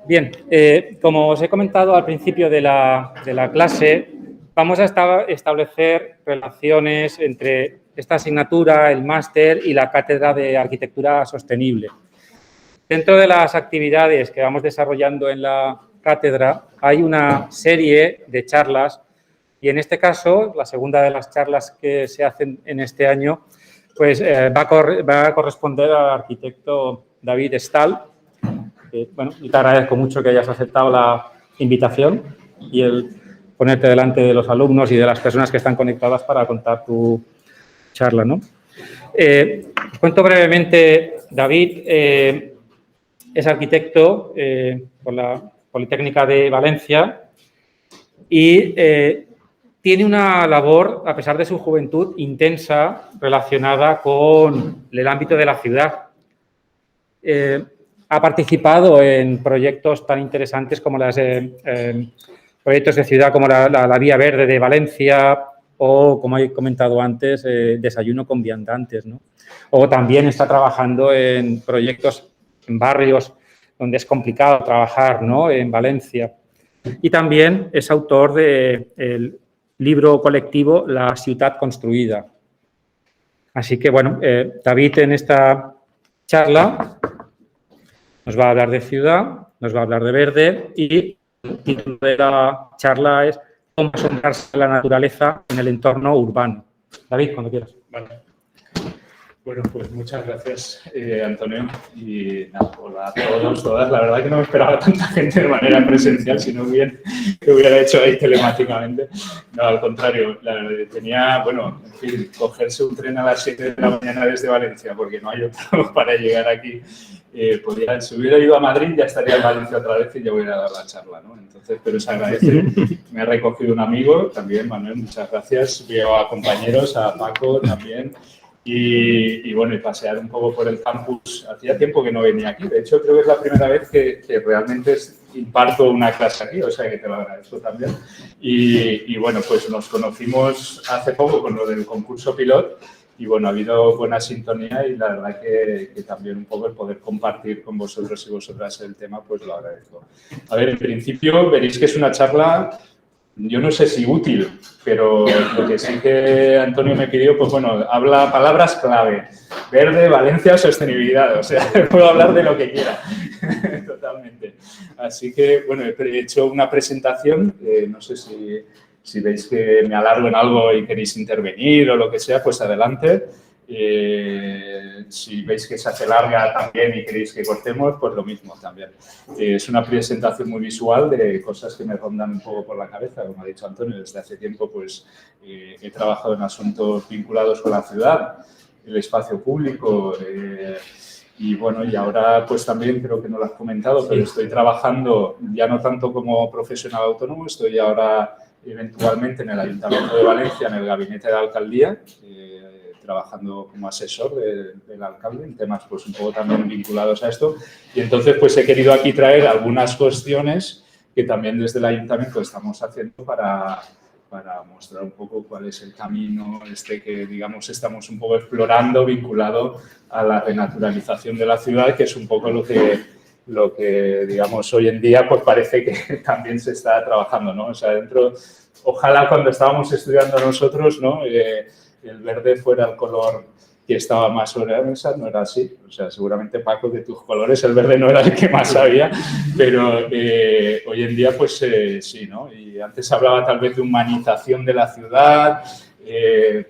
Bien, como os he comentado al principio de la clase, vamos a establecer relaciones entre esta asignatura, el máster y la cátedra de Arquitectura Sostenible. Dentro de las actividades que vamos desarrollando en la cátedra hay una serie de charlas y en este caso, la segunda de las charlas que se hacen en este año, pues va a corresponder al arquitecto David Stahl. Bueno, y te agradezco mucho que hayas aceptado la invitación y el ponerte delante de los alumnos y de las personas que están conectadas para contar tu charla, ¿no? Cuento brevemente, David es arquitecto por la Politécnica de Valencia y tiene una labor, a pesar de su juventud, intensa relacionada con el ámbito de la ciudad. Ha participado en proyectos tan interesantes como los proyectos de ciudad como la Vía Verde de Valencia o, como he comentado antes, Desayuno con Viandantes, ¿no? O también está trabajando en proyectos en barrios donde es complicado trabajar, ¿no? En Valencia. Y también es autor del libro colectivo La ciutat construïda. Así que, bueno, David en esta charla nos va a hablar de ciudad, nos va a hablar de verde y el título de la charla es cómo asombrarse la naturaleza en el entorno urbano. David, cuando quieras. Vale. Bueno, pues muchas gracias, Antonio. Y nada, hola a todos, todas. La verdad que no me esperaba tanta gente de manera presencial, sino bien que hubiera hecho ahí telemáticamente. No, al contrario, tenía, bueno, en fin, cogerse un tren a las 7 de la mañana desde Valencia, porque no hay otro para llegar aquí. Si hubiera ido a Madrid, ya estaría en Valencia otra vez y ya hubiera dado la charla, ¿no? Entonces, pero se agradece. Me ha recogido un amigo también, Manuel, muchas gracias. Veo a compañeros, a Paco también. Y bueno, y pasear un poco por el campus. Hacía tiempo que no venía aquí. De hecho, creo que es la primera vez que realmente imparto una clase aquí, o sea que te lo agradezco también. Y bueno, pues nos conocimos hace poco con lo del concurso Pilot y bueno, ha habido buena sintonía y la verdad que también un poco el poder compartir con vosotros y vosotras el tema, pues lo agradezco. A ver, en principio veréis que es una charla, yo no sé si útil, pero lo que sí que Antonio me pidió, pues bueno, habla palabras clave. Verde, Valencia, sostenibilidad. O sea, puedo hablar de lo que quiera. Totalmente. Así que, bueno, he hecho una presentación. No sé si veis que me alargo en algo y queréis intervenir o lo que sea, pues adelante. Si veis que se hace larga también y queréis que cortemos, pues lo mismo también. Es una presentación muy visual de cosas que me rondan un poco por la cabeza. Como ha dicho Antonio, desde hace tiempo pues, he trabajado en asuntos vinculados con la ciudad, el espacio público y bueno, y ahora pues también creo que no lo has comentado, pero estoy trabajando ya no tanto como profesional autónomo, estoy ahora eventualmente en el Ayuntamiento de Valencia, en el gabinete de la alcaldía, trabajando como asesor del alcalde en temas pues un poco también vinculados a esto. Y entonces pues he querido aquí traer algunas cuestiones que también desde el ayuntamiento estamos haciendo para mostrar un poco cuál es el camino que, digamos, estamos un poco explorando vinculado a la renaturalización de la ciudad, que es un poco lo que digamos, hoy en día pues parece que también se está trabajando, ¿no? O sea, ojalá cuando estábamos estudiando nosotros, ¿no? El verde fuera el color que estaba más sobre la mesa, no era así. O sea, seguramente, Paco, de tus colores el verde no era el que más había, pero hoy en día, pues sí, ¿no? Y antes hablaba tal vez de humanización de la ciudad,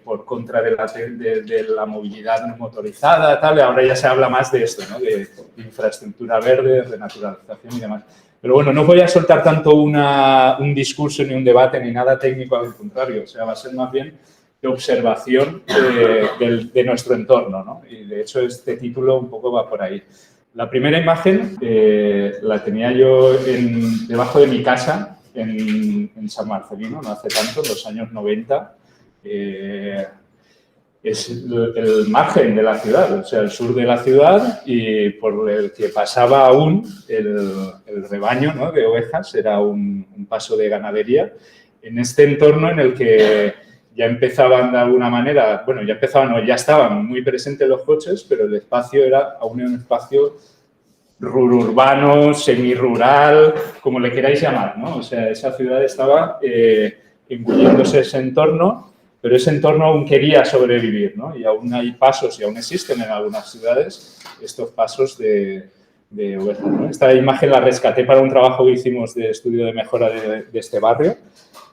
por contra de la movilidad motorizada, tal, y ahora ya se habla más de esto, ¿no? De infraestructura verde, renaturalización y demás. Pero bueno, no voy a soltar tanto un discurso ni un debate ni nada técnico, al contrario, o sea, va a ser más bien de observación de nuestro entorno, ¿no? Y de hecho este título un poco va por ahí. La primera imagen la tenía yo debajo de mi casa en San Marcelino, no hace tanto, en los años 90. Es el margen de la ciudad, o sea, el sur de la ciudad y por el que pasaba aún el rebaño, ¿no? De ovejas, era un paso de ganadería en este entorno en el que ya empezaban de alguna manera, bueno, ya empezaban, no, ya estaban muy presentes los coches, pero el espacio era aún un espacio urbano, semirural, como le queráis llamar, ¿no? O sea, esa ciudad estaba engulliéndose ese entorno, pero ese entorno aún quería sobrevivir, ¿no? Y aún hay pasos, y aún existen en algunas ciudades, estos pasos de ovejas, ¿no? Esta imagen la rescaté para un trabajo que hicimos de estudio de mejora de este barrio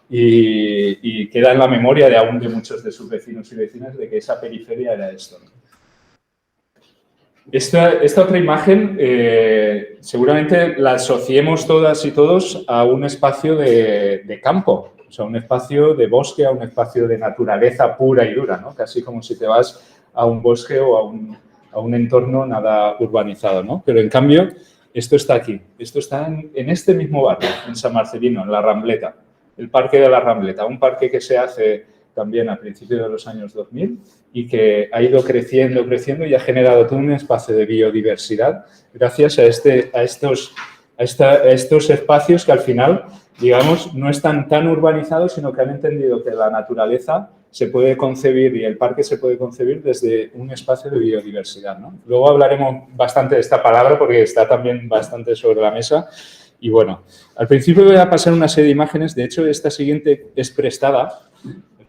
y queda en la memoria de aún de muchos de sus vecinos y vecinas de que esa periferia era esto, ¿no? Esta otra imagen seguramente la asociemos todas y todos a un espacio de campo, o sea, un espacio de bosque, a un espacio de naturaleza pura y dura, ¿no? Casi como si te vas a un bosque o a un entorno nada urbanizado, ¿no? Pero en cambio, esto está aquí, esto está en este mismo barrio, en San Marcelino, en La Rambleta, el Parque de La Rambleta, un parque que se hace también a principios de los años 2000 y que ha ido creciendo y ha generado todo un espacio de biodiversidad gracias a estos espacios que al final, digamos, no están tan urbanizados, sino que han entendido que la naturaleza se puede concebir y el parque se puede concebir desde un espacio de biodiversidad, ¿no? Luego hablaremos bastante de esta palabra porque está también bastante sobre la mesa. Y bueno, al principio voy a pasar una serie de imágenes. De hecho, esta siguiente es prestada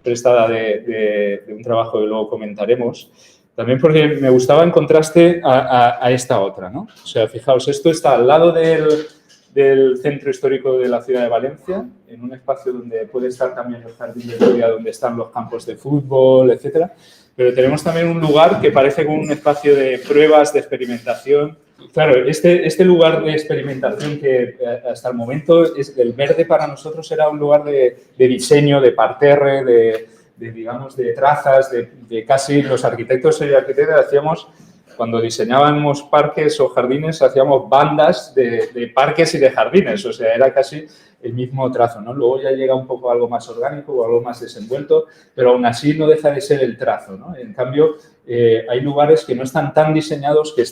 de un trabajo que luego comentaremos, también porque me gustaba en contraste a esta otra, ¿no? O sea, fijaos, esto está al lado del centro histórico de la ciudad de Valencia, en un espacio donde puede estar también el jardín de Gloria, donde están los campos de fútbol, etcétera. Pero tenemos también un lugar que parece como un espacio de pruebas, de experimentación. Claro, este lugar de experimentación que hasta el momento el verde para nosotros era un lugar de diseño, de parterre, digamos, de trazas, de casi los arquitectos y arquitectas hacíamos, cuando diseñábamos parques o jardines, hacíamos bandas de parques y de jardines, o sea, era casi el mismo trazo, ¿no? Luego ya llega un poco algo más orgánico o algo más desenvuelto, pero aún así no deja de ser el trazo, ¿no? En cambio, hay lugares que no están tan diseñados, que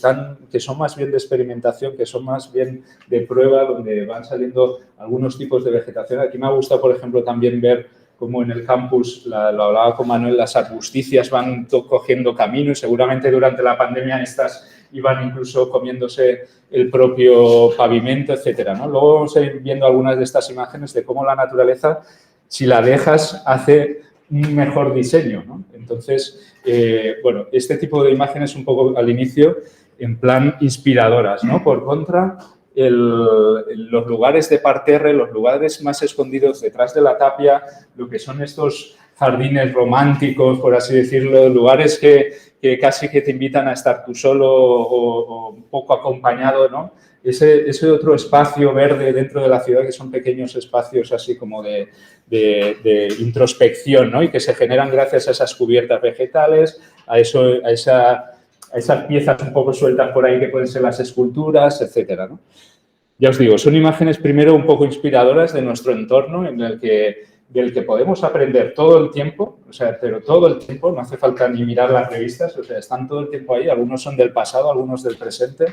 son más bien de experimentación, que son más bien de prueba, donde van saliendo algunos tipos de vegetación. Aquí me ha gustado, por ejemplo, también ver cómo en el campus, lo hablaba con Manuel, las arbusticias van cogiendo camino y seguramente durante la pandemia estas iban incluso comiéndose el propio pavimento, etcétera, ¿no? Luego vamos a ir viendo algunas de estas imágenes de cómo la naturaleza, si la dejas, hace un mejor diseño, ¿no? Entonces, bueno, este tipo de imágenes un poco al inicio en plan inspiradoras, ¿no? Por contra, los lugares de parterre, los lugares más escondidos detrás de la tapia, lo que son estos jardines románticos, por así decirlo, lugares que casi que te invitan a estar tú solo o un poco acompañado, ¿no? Ese otro espacio verde dentro de la ciudad, que son pequeños espacios así como de introspección, ¿no? Y que se generan gracias a esas cubiertas vegetales, a esas piezas un poco sueltas por ahí que pueden ser las esculturas, etcétera, ¿no? Ya os digo, son imágenes primero un poco inspiradoras de nuestro entorno del que podemos aprender todo el tiempo, o sea, pero todo el tiempo, no hace falta ni mirar las revistas, o sea, están todo el tiempo ahí, algunos son del pasado, algunos del presente.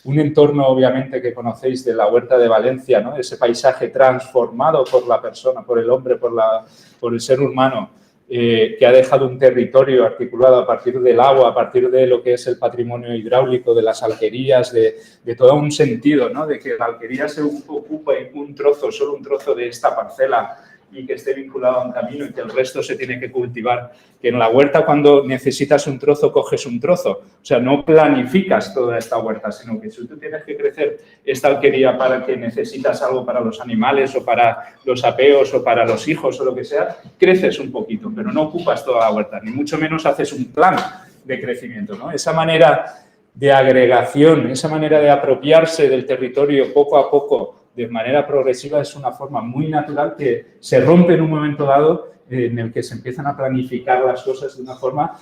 Un entorno, obviamente, que conocéis de la Huerta de Valencia, ¿no? Ese paisaje transformado por la persona, por el hombre, por el ser humano, que ha dejado un territorio articulado a partir del agua, a partir de lo que es el patrimonio hidráulico, de las alquerías, de todo un sentido, ¿no? De que la alquería se ocupa un trozo, solo un trozo de esta parcela y que esté vinculado a un camino y que el resto se tiene que cultivar. Que en la huerta, cuando necesitas un trozo, coges un trozo. O sea, no planificas toda esta huerta, sino que si tú tienes que crecer esta alquería para que necesitas algo para los animales o para los apeos o para los hijos o lo que sea, creces un poquito, pero no ocupas toda la huerta, ni mucho menos haces un plan de crecimiento, ¿no? Esa manera de agregación, esa manera de apropiarse del territorio poco a poco, de manera progresiva, es una forma muy natural que se rompe en un momento dado en el que se empiezan a planificar las cosas de una forma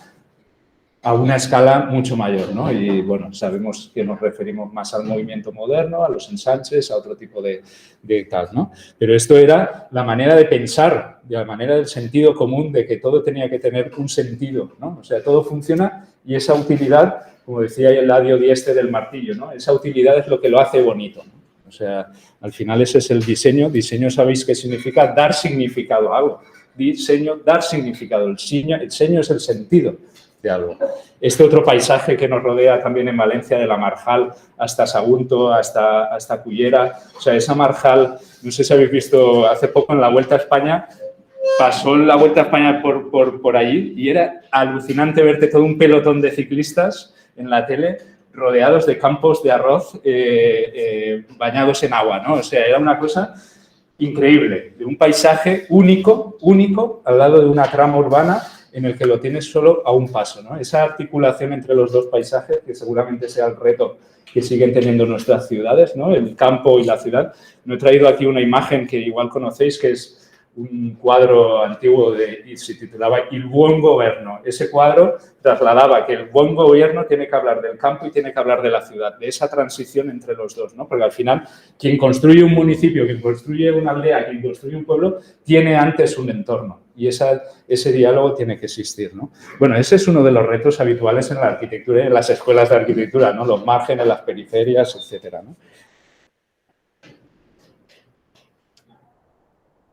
a una escala mucho mayor, ¿no? Y, bueno, sabemos que nos referimos más al movimiento moderno, a los ensanches, a otro tipo de tal, ¿no? Pero esto era la manera de pensar, la manera del sentido común de que todo tenía que tener un sentido, ¿no? O sea, todo funciona y esa utilidad, como decía el Eladio Dieste del martillo, ¿no? Esa utilidad es lo que lo hace bonito, ¿no? O sea, al final ese es el diseño. Diseño, ¿sabéis qué significa? Dar significado a algo. diseño, dar significado. El diseño es el sentido de algo. Este otro paisaje que nos rodea también en Valencia, de la Marjal hasta Sagunto, hasta Cullera, o sea, esa Marjal, no sé si habéis visto hace poco en la Vuelta a España, pasó la Vuelta a España por allí y era alucinante verte todo un pelotón de ciclistas en la tele rodeados de campos de arroz bañados en agua, ¿no? O sea, era una cosa increíble, de un paisaje único al lado de una trama urbana en el que lo tienes solo a un paso, ¿no? Esa articulación entre los dos paisajes, que seguramente sea el reto que siguen teniendo nuestras ciudades, ¿no? El campo y la ciudad. No he traído aquí una imagen que igual conocéis, que es un cuadro antiguo y se titulaba Il Buon Governo. Ese cuadro trasladaba que el buen gobierno tiene que hablar del campo y tiene que hablar de la ciudad, de esa transición entre los dos, ¿no? Porque al final, quien construye un municipio, quien construye una aldea, quien construye un pueblo, tiene antes un entorno y ese diálogo tiene que existir, ¿no? Bueno, ese es uno de los retos habituales en la arquitectura y en las escuelas de arquitectura, ¿no? Los márgenes, las periferias, etcétera, ¿no?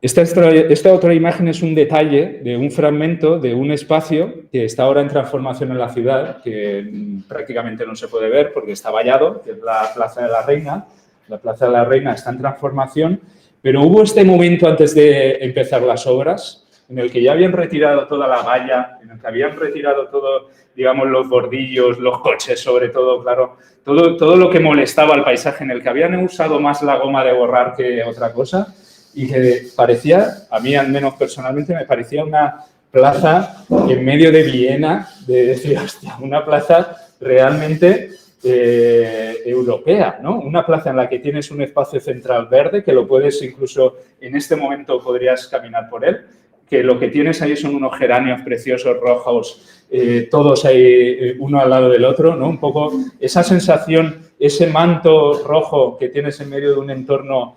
Esta otra imagen es un detalle de un fragmento de un espacio que está ahora en transformación en la ciudad, que prácticamente no se puede ver porque está vallado, que es la Plaza de la Reina. La Plaza de la Reina está en transformación, pero hubo este momento antes de empezar las obras en el que ya habían retirado toda la valla, en el que habían retirado todo, digamos, los bordillos, los coches sobre todo, claro, todo lo que molestaba al paisaje, en el que habían usado más la goma de borrar que otra cosa. Y que parecía, a mí al menos personalmente, me parecía una plaza en medio de Viena, de decir, hostia, una plaza realmente europea, ¿no? Una plaza en la que tienes un espacio central verde, que lo puedes incluso, en este momento podrías caminar por él, que lo que tienes ahí son unos geranios preciosos, rojos, todos ahí uno al lado del otro, ¿no? Un poco esa sensación, ese manto rojo que tienes en medio de un entorno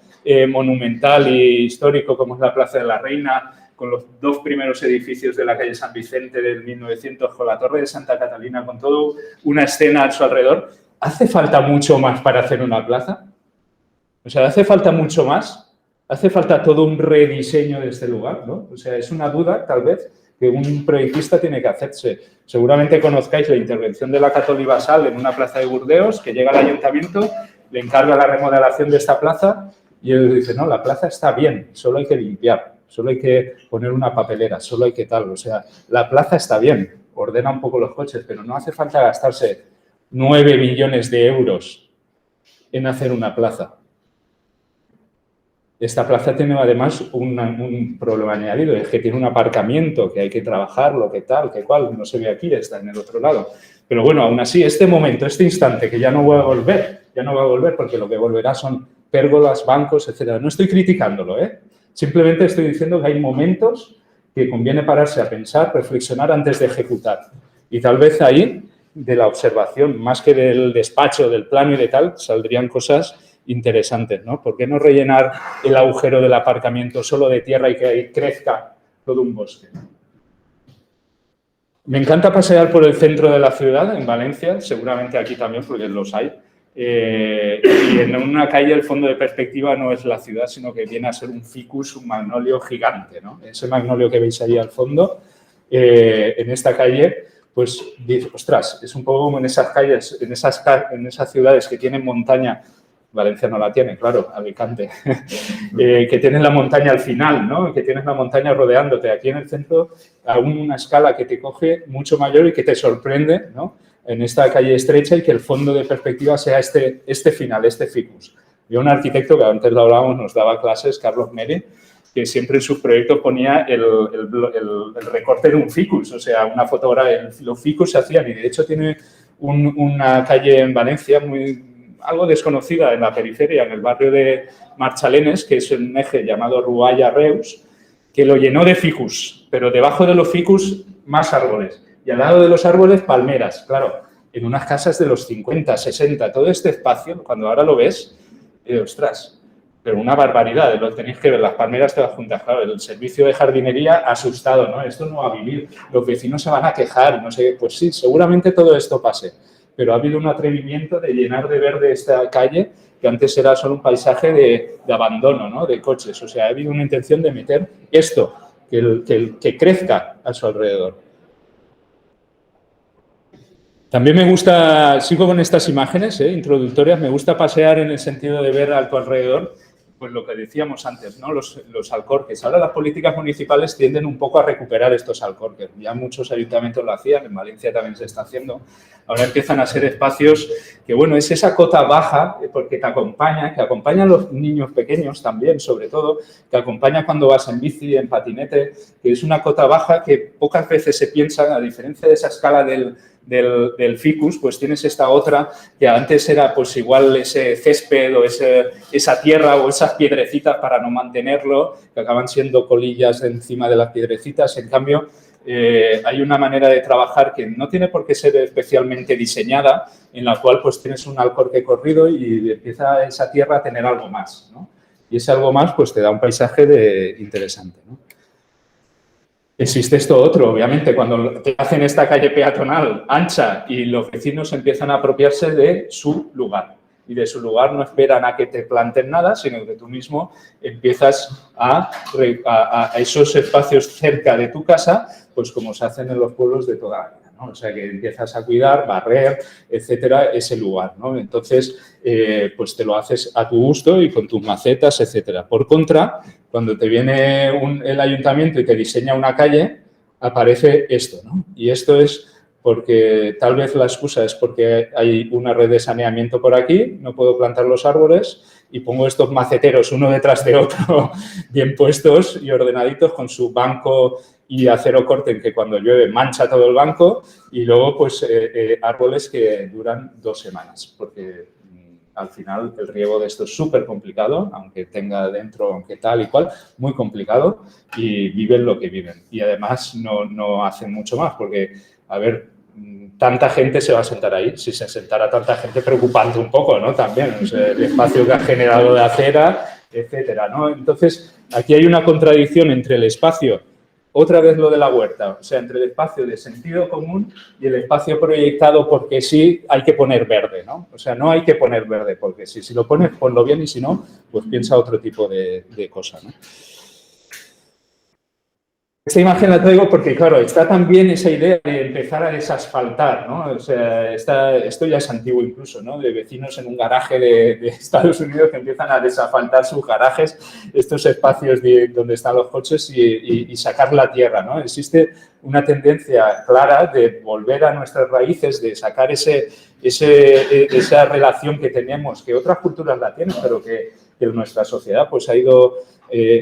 monumental y histórico como es la Plaza de la Reina, con los dos primeros edificios de la calle San Vicente del 1900, con la Torre de Santa Catalina, con toda una escena a su alrededor. ¿Hace falta mucho más para hacer una plaza? O sea, ¿hace falta mucho más? ¿Hace falta todo un rediseño de este lugar, ¿no? O sea, es una duda, tal vez, que un proyectista tiene que hacerse. Seguramente conozcáis la intervención de la Catoli Basal en una plaza de Burdeos, que llega al ayuntamiento, le encarga la remodelación de esta plaza. Y él dice, no, la plaza está bien, solo hay que limpiar, solo hay que poner una papelera, solo hay que tal. O sea, la plaza está bien, ordena un poco los coches, pero no hace falta gastarse 9 millones de euros en hacer una plaza. Esta plaza tiene además un problema añadido, es que tiene un aparcamiento que hay que trabajarlo, que tal, que cual, no se ve aquí, está en el otro lado. Pero bueno, aún así, este momento, este instante, que ya no va a volver porque lo que volverá son pérgolas, bancos, etcétera. No estoy criticándolo, ¿eh? Simplemente estoy diciendo que hay momentos que conviene pararse a pensar, reflexionar antes de ejecutar. Y tal vez ahí, de la observación, más que del despacho, del plano y de tal, saldrían cosas interesantes, ¿no? ¿Por qué no rellenar el agujero del aparcamiento solo de tierra y que ahí crezca todo un bosque? Me encanta pasear por el centro de la ciudad, en Valencia, seguramente aquí también, porque los hay. Y en una calle el fondo de perspectiva no es la ciudad, sino que viene a ser un ficus, un magnolio gigante, ¿no? Ese magnolio que veis ahí al fondo, en esta calle, pues, ostras, es un poco como en esas calles, en esas ciudades que tienen montaña. Valencia no la tiene, claro, Alicante, que tienen la montaña al final, ¿no? Que tienes la montaña rodeándote. Aquí en el centro, aún una escala que te coge mucho mayor y que te sorprende, ¿no? En esta calle estrecha y que el fondo de perspectiva sea este final, este ficus. Yo, un arquitecto que antes lo hablábamos, nos daba clases, Carlos Meri, que siempre en sus proyectos ponía el recorte de un ficus, o sea, una fotografía, los ficus se hacían y de hecho tiene una calle en Valencia algo desconocida en la periferia, en el barrio de Marchalenes, que es un eje llamado Rualla-Reus, que lo llenó de ficus, pero debajo de los ficus más árboles. Y al lado de los árboles, palmeras, claro, en unas casas de los 50, 60, todo este espacio, cuando ahora lo ves, ostras, pero una barbaridad, lo tenéis que ver, las palmeras todas juntas, claro, el servicio de jardinería asustado, ¿no? Esto no va a vivir, los vecinos se van a quejar, no sé, pues sí, seguramente todo esto pase, pero ha habido un atrevimiento de llenar de verde esta calle, que antes era solo un paisaje de abandono, ¿no? De coches, o sea, ha habido una intención de meter esto que crezca a su alrededor. También me gusta, sigo con estas imágenes introductorias, me gusta pasear en el sentido de ver a tu alrededor, pues lo que decíamos antes, ¿no? Los alcorques. Ahora las políticas municipales tienden un poco a recuperar estos alcorques. Ya muchos ayuntamientos lo hacían, en Valencia también se está haciendo. Ahora empiezan a ser espacios que, bueno, es esa cota baja porque te acompaña, que acompaña a los niños pequeños también, sobre todo, que acompaña cuando vas en bici, en patinete, que es una cota baja que pocas veces se piensa, a diferencia de esa escala del ficus, pues tienes esta otra que antes era pues igual ese césped o esa tierra o esas piedrecitas para no mantenerlo, que acaban siendo colillas encima de las piedrecitas. En cambio, hay una manera de trabajar que no tiene por qué ser especialmente diseñada, en la cual pues tienes un alcorque corrido y empieza esa tierra a tener algo más, ¿no? Y ese algo más pues te da un paisaje interesante, ¿no? Existe esto otro, obviamente, cuando te hacen esta calle peatonal ancha y los vecinos empiezan a apropiarse de su lugar. Y de su lugar no esperan a que te planten nada, sino que tú mismo empiezas a esos espacios cerca de tu casa, pues como se hacen en los pueblos de toda la vida, ¿no? O sea, que empiezas a cuidar, barrer, etcétera, ese lugar, ¿no? Entonces, pues te lo haces a tu gusto y con tus macetas, etcétera. Por contra, cuando te viene el ayuntamiento y te diseña una calle, aparece esto, ¿no? Y esto es porque tal vez la excusa es porque hay una red de saneamiento por aquí, no puedo plantar los árboles y pongo estos maceteros uno detrás de otro bien puestos y ordenaditos con su banco y acero corten que cuando llueve mancha todo el banco y luego pues árboles que duran 2 semanas porque al final el riego de esto es súper complicado, aunque tenga dentro, aunque tal y cual, muy complicado y viven lo que viven. Y además no hacen mucho más porque, a ver, tanta gente se va a sentar ahí. Si se sentara tanta gente, preocupante un poco, ¿no? También, o sea, el espacio que ha generado de acera, etcétera, ¿no? Entonces, aquí hay una contradicción entre el espacio, otra vez lo de la huerta, o sea, entre el espacio de sentido común y el espacio proyectado porque sí hay que poner verde, ¿no? O sea, no hay que poner verde porque sí. Si lo pones, ponlo bien y si no, pues piensa otro tipo de cosa, ¿no? Esta imagen la traigo porque, claro, está también esa idea de empezar a desasfaltar, ¿no? O sea, esto ya es antiguo incluso, ¿no? De vecinos en un garaje de Estados Unidos que empiezan a desasfaltar sus garajes, estos espacios donde están los coches y sacar la tierra, ¿no? Existe una tendencia clara de volver a nuestras raíces, de sacar esa relación que tenemos, que otras culturas la tienen, pero que nuestra sociedad pues ha ido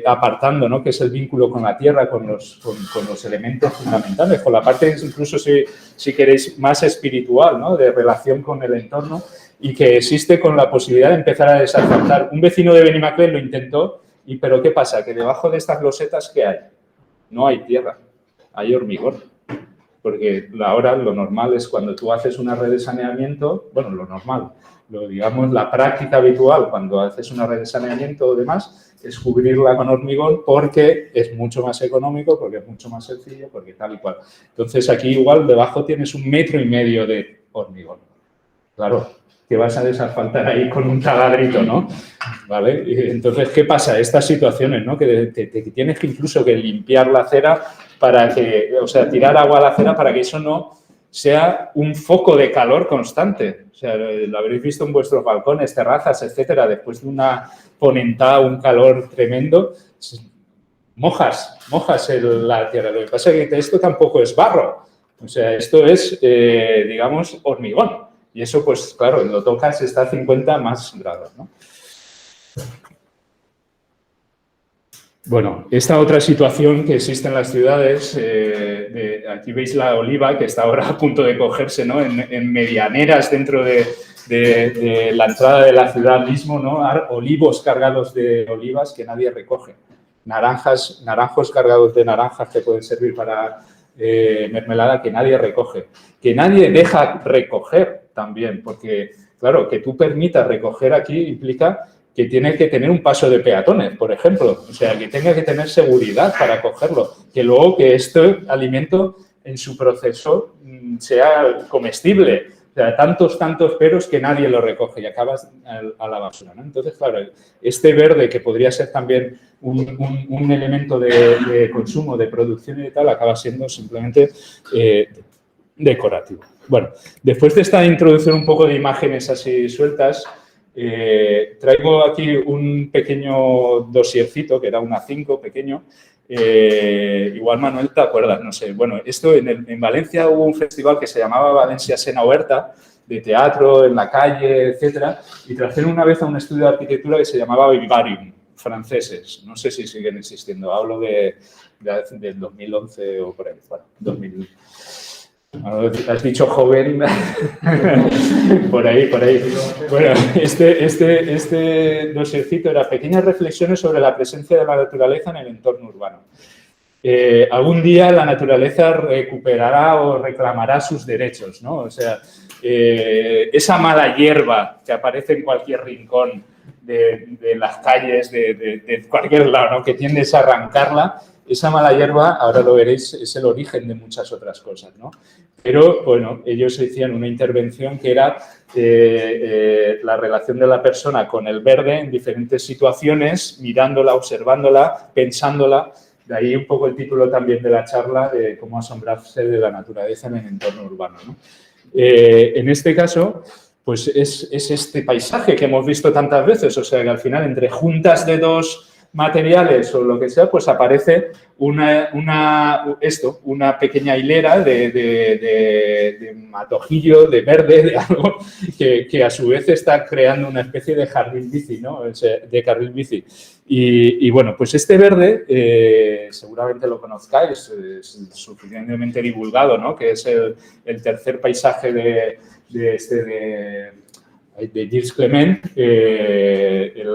apartando, ¿no? Que es el vínculo con la tierra, con los elementos fundamentales, con la parte incluso, si queréis, más espiritual, ¿no? De relación con el entorno y que existe con la posibilidad de empezar a desasfaltar. Un vecino de Benimaclet lo intentó, pero ¿qué pasa? Que debajo de estas losetas, ¿qué hay? No hay tierra, hay hormigón. Porque ahora lo normal es cuando tú haces una red de saneamiento, bueno, lo normal, digamos, la práctica habitual cuando haces una red de saneamiento o demás, es cubrirla con hormigón porque es mucho más económico, porque es mucho más sencillo, porque tal y cual. Entonces, aquí igual debajo tienes 1,5 metros de hormigón. Claro, que vas a desasfaltar ahí con un taladrito, ¿no? ¿Vale? Y entonces, ¿qué pasa? Estas situaciones, ¿no? Que tienes que incluso que limpiar la acera para que, o sea, tirar agua a la acera para que eso no sea un foco de calor constante. O sea, lo habréis visto en vuestros balcones, terrazas, etcétera. Después de una ponentada, un calor tremendo, mojas la tierra. Lo que pasa es que esto tampoco es barro. O sea, esto es, digamos, hormigón. Y eso, pues, claro, lo tocas, está a 50 más grados, ¿no? Bueno, esta otra situación que existe en las ciudades, aquí veis la oliva que está ahora a punto de cogerse, ¿no? En medianeras dentro de la entrada de la ciudad mismo, ¿no? Olivos cargados de olivas que nadie recoge. Naranjos cargados de naranjas que pueden servir para mermelada que nadie recoge. Que nadie deja recoger también, porque, claro, que tú permitas recoger aquí implica que tiene que tener un paso de peatones, por ejemplo. O sea, que tenga que tener seguridad para cogerlo. Que luego que este alimento en su proceso sea comestible. O sea, tantos peros que nadie lo recoge y acabas a la basura, ¿no? Entonces, claro, este verde que podría ser también un elemento de consumo, de producción y tal, acaba siendo simplemente decorativo. Bueno, después de esta introducción un poco de imágenes así sueltas, traigo aquí un pequeño dosiercito, que era un A5 pequeño. Igual, Manuel, ¿te acuerdas? No sé. Bueno, esto en Valencia hubo un festival que se llamaba Valencia Sena Oberta, de teatro, en la calle, etcétera, y trajeron una vez a un estudio de arquitectura que se llamaba Vivarium, franceses. No sé si siguen existiendo. Hablo del 2011 o por ahí. Bueno, 2000. Has dicho joven, por ahí. Bueno, este dosiercito era pequeñas reflexiones sobre la presencia de la naturaleza en el entorno urbano. Algún día la naturaleza recuperará o reclamará sus derechos, ¿no? O sea, esa mala hierba que aparece en cualquier rincón de las calles, de cualquier lado, ¿no? Que tiendes a arrancarla, esa mala hierba, ahora lo veréis, es el origen de muchas otras cosas, ¿no? Pero, bueno, ellos hacían una intervención que era la relación de la persona con el verde en diferentes situaciones, mirándola, observándola, pensándola. De ahí un poco el título también de la charla, de cómo asombrarse de la naturaleza en el entorno urbano, ¿no? En este caso, pues es este paisaje que hemos visto tantas veces, o sea que al final entre juntas de dos materiales o lo que sea, pues aparece una pequeña hilera de matojillo, de verde, de algo que a su vez está creando una especie de jardín bici, ¿no? De carril bici. Y bueno, pues este verde, seguramente lo conozcáis, es suficientemente divulgado, ¿no? Que es el tercer paisaje de Gilles Clement, el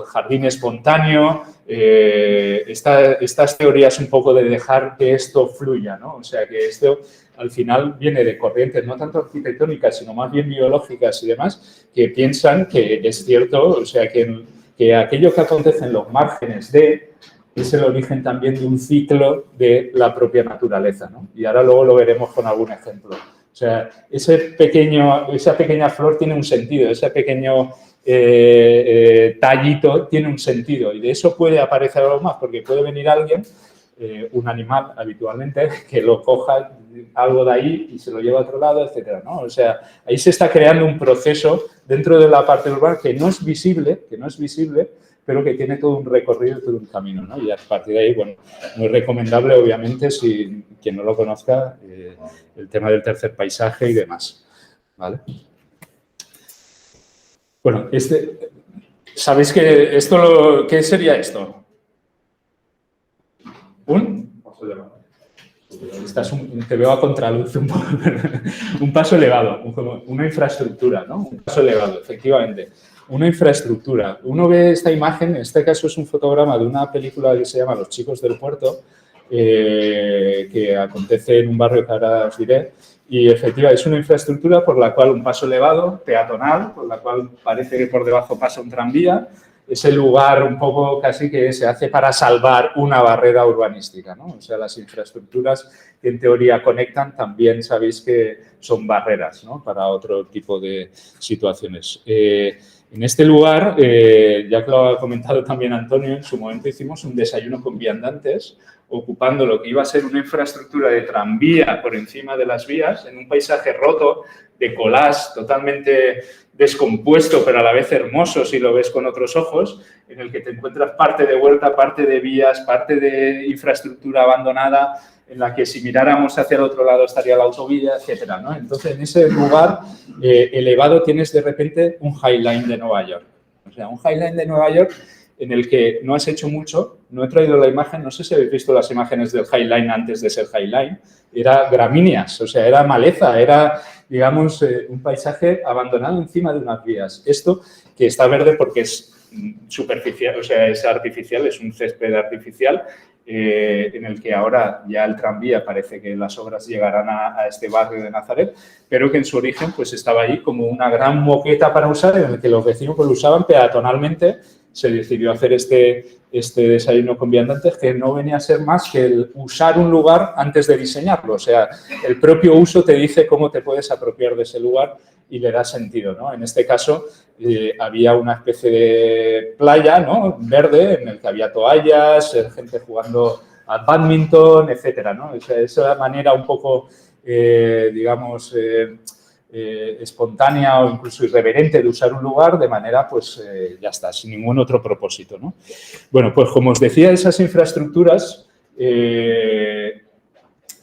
jardín espontáneo, estas teorías un poco de dejar que esto fluya, ¿no? O sea, que esto al final viene de corrientes no tanto arquitectónicas, sino más bien biológicas y demás, que piensan que es cierto, o sea, que aquello que acontece en los márgenes es el origen también de un ciclo de la propia naturaleza, ¿no? Y ahora luego lo veremos con algún ejemplo. O sea, esa pequeña flor tiene un sentido, ese pequeño tallito tiene un sentido y de eso puede aparecer algo más, porque puede venir alguien, un animal habitualmente, que lo coja algo de ahí y se lo lleva a otro lado, etcétera, ¿no? O sea, ahí se está creando un proceso dentro de la parte urbana que no es visible, pero que tiene todo un recorrido, todo un camino, ¿no? Y a partir de ahí, bueno, muy recomendable, obviamente, si quien no lo conozca, el tema del tercer paisaje y demás, ¿vale? Bueno, ¿sabéis que esto, qué sería esto? ¿Un? Paso elevado. Te veo a contraluz un poco. Un paso elevado, una infraestructura, ¿no? Un paso elevado, efectivamente. Una infraestructura. Uno ve esta imagen, en este caso es un fotograma de una película que se llama Los chicos del puerto, que acontece en un barrio que ahora os diré, y efectivamente es una infraestructura por la cual un paso elevado, peatonal, por la cual parece que por debajo pasa un tranvía, es el lugar un poco casi que se hace para salvar una barrera urbanística, ¿no? O sea, las infraestructuras que en teoría conectan también sabéis que son barreras, ¿no? Para otro tipo de situaciones. En este lugar, ya que lo ha comentado también Antonio, en su momento hicimos un desayuno con viandantes, ocupando lo que iba a ser una infraestructura de tranvía por encima de las vías, en un paisaje roto, de collage, totalmente descompuesto, pero a la vez hermoso si lo ves con otros ojos, en el que te encuentras parte de vuelta, parte de vías, parte de infraestructura abandonada, en la que si miráramos hacia el otro lado estaría la autovía, etcétera, ¿no? Entonces, en ese lugar elevado tienes de repente un High Line de Nueva York. O sea, un High Line de Nueva York en el que no has hecho mucho, no he traído la imagen, no sé si habéis visto las imágenes del High Line antes de ser High Line, era gramíneas, o sea, era maleza, era, digamos, un paisaje abandonado encima de unas vías. Esto que está verde porque es superficial, o sea, es artificial, es un césped artificial, en el que ahora ya el tranvía parece que las obras llegarán a este barrio de Nazaret, pero que en su origen pues estaba ahí como una gran moqueta para usar, en el que los vecinos pues, lo usaban peatonalmente. Se decidió hacer este este desayuno con viandantes, que no venía a ser más que el usar un lugar antes de diseñarlo. O sea, el propio uso te dice cómo te puedes apropiar de ese lugar y le da sentido, ¿no? En este caso, había una especie de playa, ¿no?, verde, en el que había toallas, gente jugando al bádminton, etcétera, ¿no? O sea, esa manera un poco, digamos, espontánea o incluso irreverente de usar un lugar de manera, pues, ya está, sin ningún otro propósito, ¿no? Bueno, pues como os decía, esas infraestructuras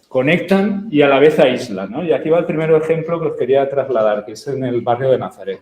conectan y a la vez aíslan, ¿no? Y aquí va el primer ejemplo que os quería trasladar, que es en el barrio de Nazaret.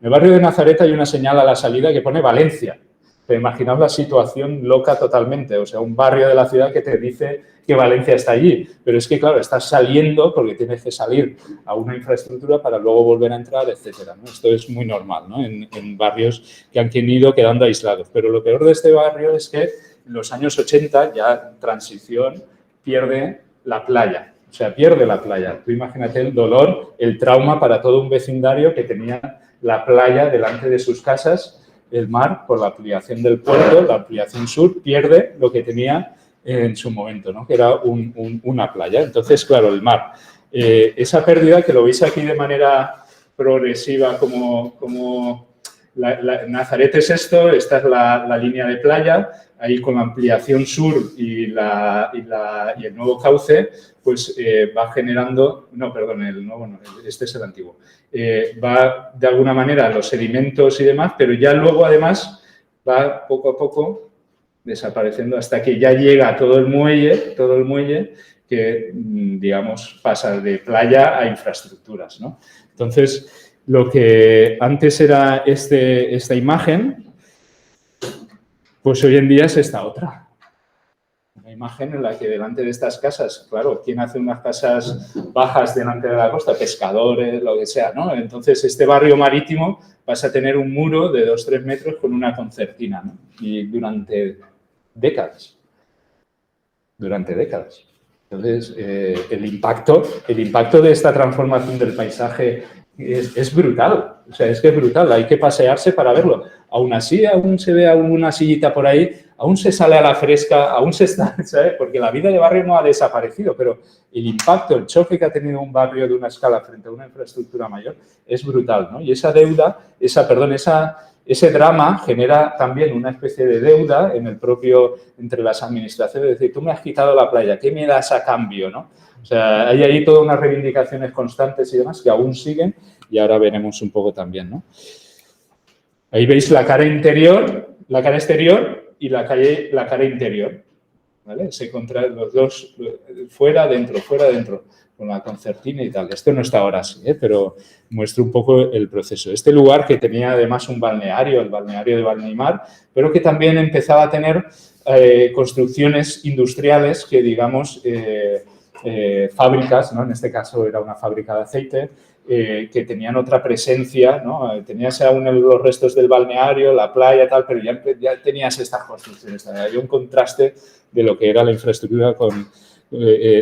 En el barrio de Nazaret hay una señal a la salida que pone Valencia. Pero imaginaos la situación loca totalmente, o sea, un barrio de la ciudad que te dice que Valencia está allí. Pero es que, claro, estás saliendo porque tienes que salir a una infraestructura para luego volver a entrar, etcétera, ¿no? Esto es muy normal, ¿no?, en barrios que han ido quedando aislados. Pero lo peor de este barrio es que en los años 80, ya transición, pierde la playa. O sea, pierde la playa. Tú imagínate el dolor, el trauma para todo un vecindario que tenía la playa delante de sus casas. El mar, por la ampliación del puerto, la ampliación sur, pierde lo que tenía en su momento, ¿no?, que era una playa. Entonces, claro, el mar. Esa pérdida, que lo veis aquí de manera progresiva, como Nazaret es esto, esta es la línea de playa, ahí con la ampliación sur y el nuevo cauce, pues va generando, no, perdón, el nuevo no, este es el antiguo, va de alguna manera los sedimentos y demás, pero ya luego además va poco a poco desapareciendo hasta que ya llega todo el muelle que, digamos, pasa de playa a infraestructuras, ¿no? Entonces, lo que antes era esta imagen, pues hoy en día es esta otra. Una imagen en la que delante de estas casas, claro, ¿quién hace unas casas bajas delante de la costa? Pescadores, lo que sea, ¿no? Entonces, este barrio marítimo vas a tener un muro de 2-3 metros con una concertina, ¿no? Y durante décadas. Entonces, el impacto de esta transformación del paisaje es brutal. O sea, es que es brutal. Hay que pasearse para verlo. Aún así, aún se ve una sillita por ahí, aún se sale a la fresca, aún se está, ¿sabes? Porque la vida de barrio no ha desaparecido, pero el impacto, el choque que ha tenido un barrio de una escala frente a una infraestructura mayor es brutal, ¿no? Y esa deuda, ese drama genera también una especie de deuda entre las administraciones. Es decir, tú me has quitado la playa, ¿qué me das a cambio, no? O sea, hay ahí todas unas reivindicaciones constantes y demás que aún siguen y ahora veremos un poco también, ¿no? Ahí veis la cara exterior y la cara interior, ¿vale? Se contraen los dos, fuera, dentro, con la concertina y tal. Esto no está ahora así, pero muestra un poco el proceso. Este lugar que tenía además un balneario, el balneario de Valneimar, pero que también empezaba a tener construcciones industriales que, digamos, fábricas, ¿no? En este caso era una fábrica de aceite, que tenían otra presencia, ¿no? Tenías aún los restos del balneario, la playa, tal, pero ya tenías estas construcciones. Había un contraste de lo que era la infraestructura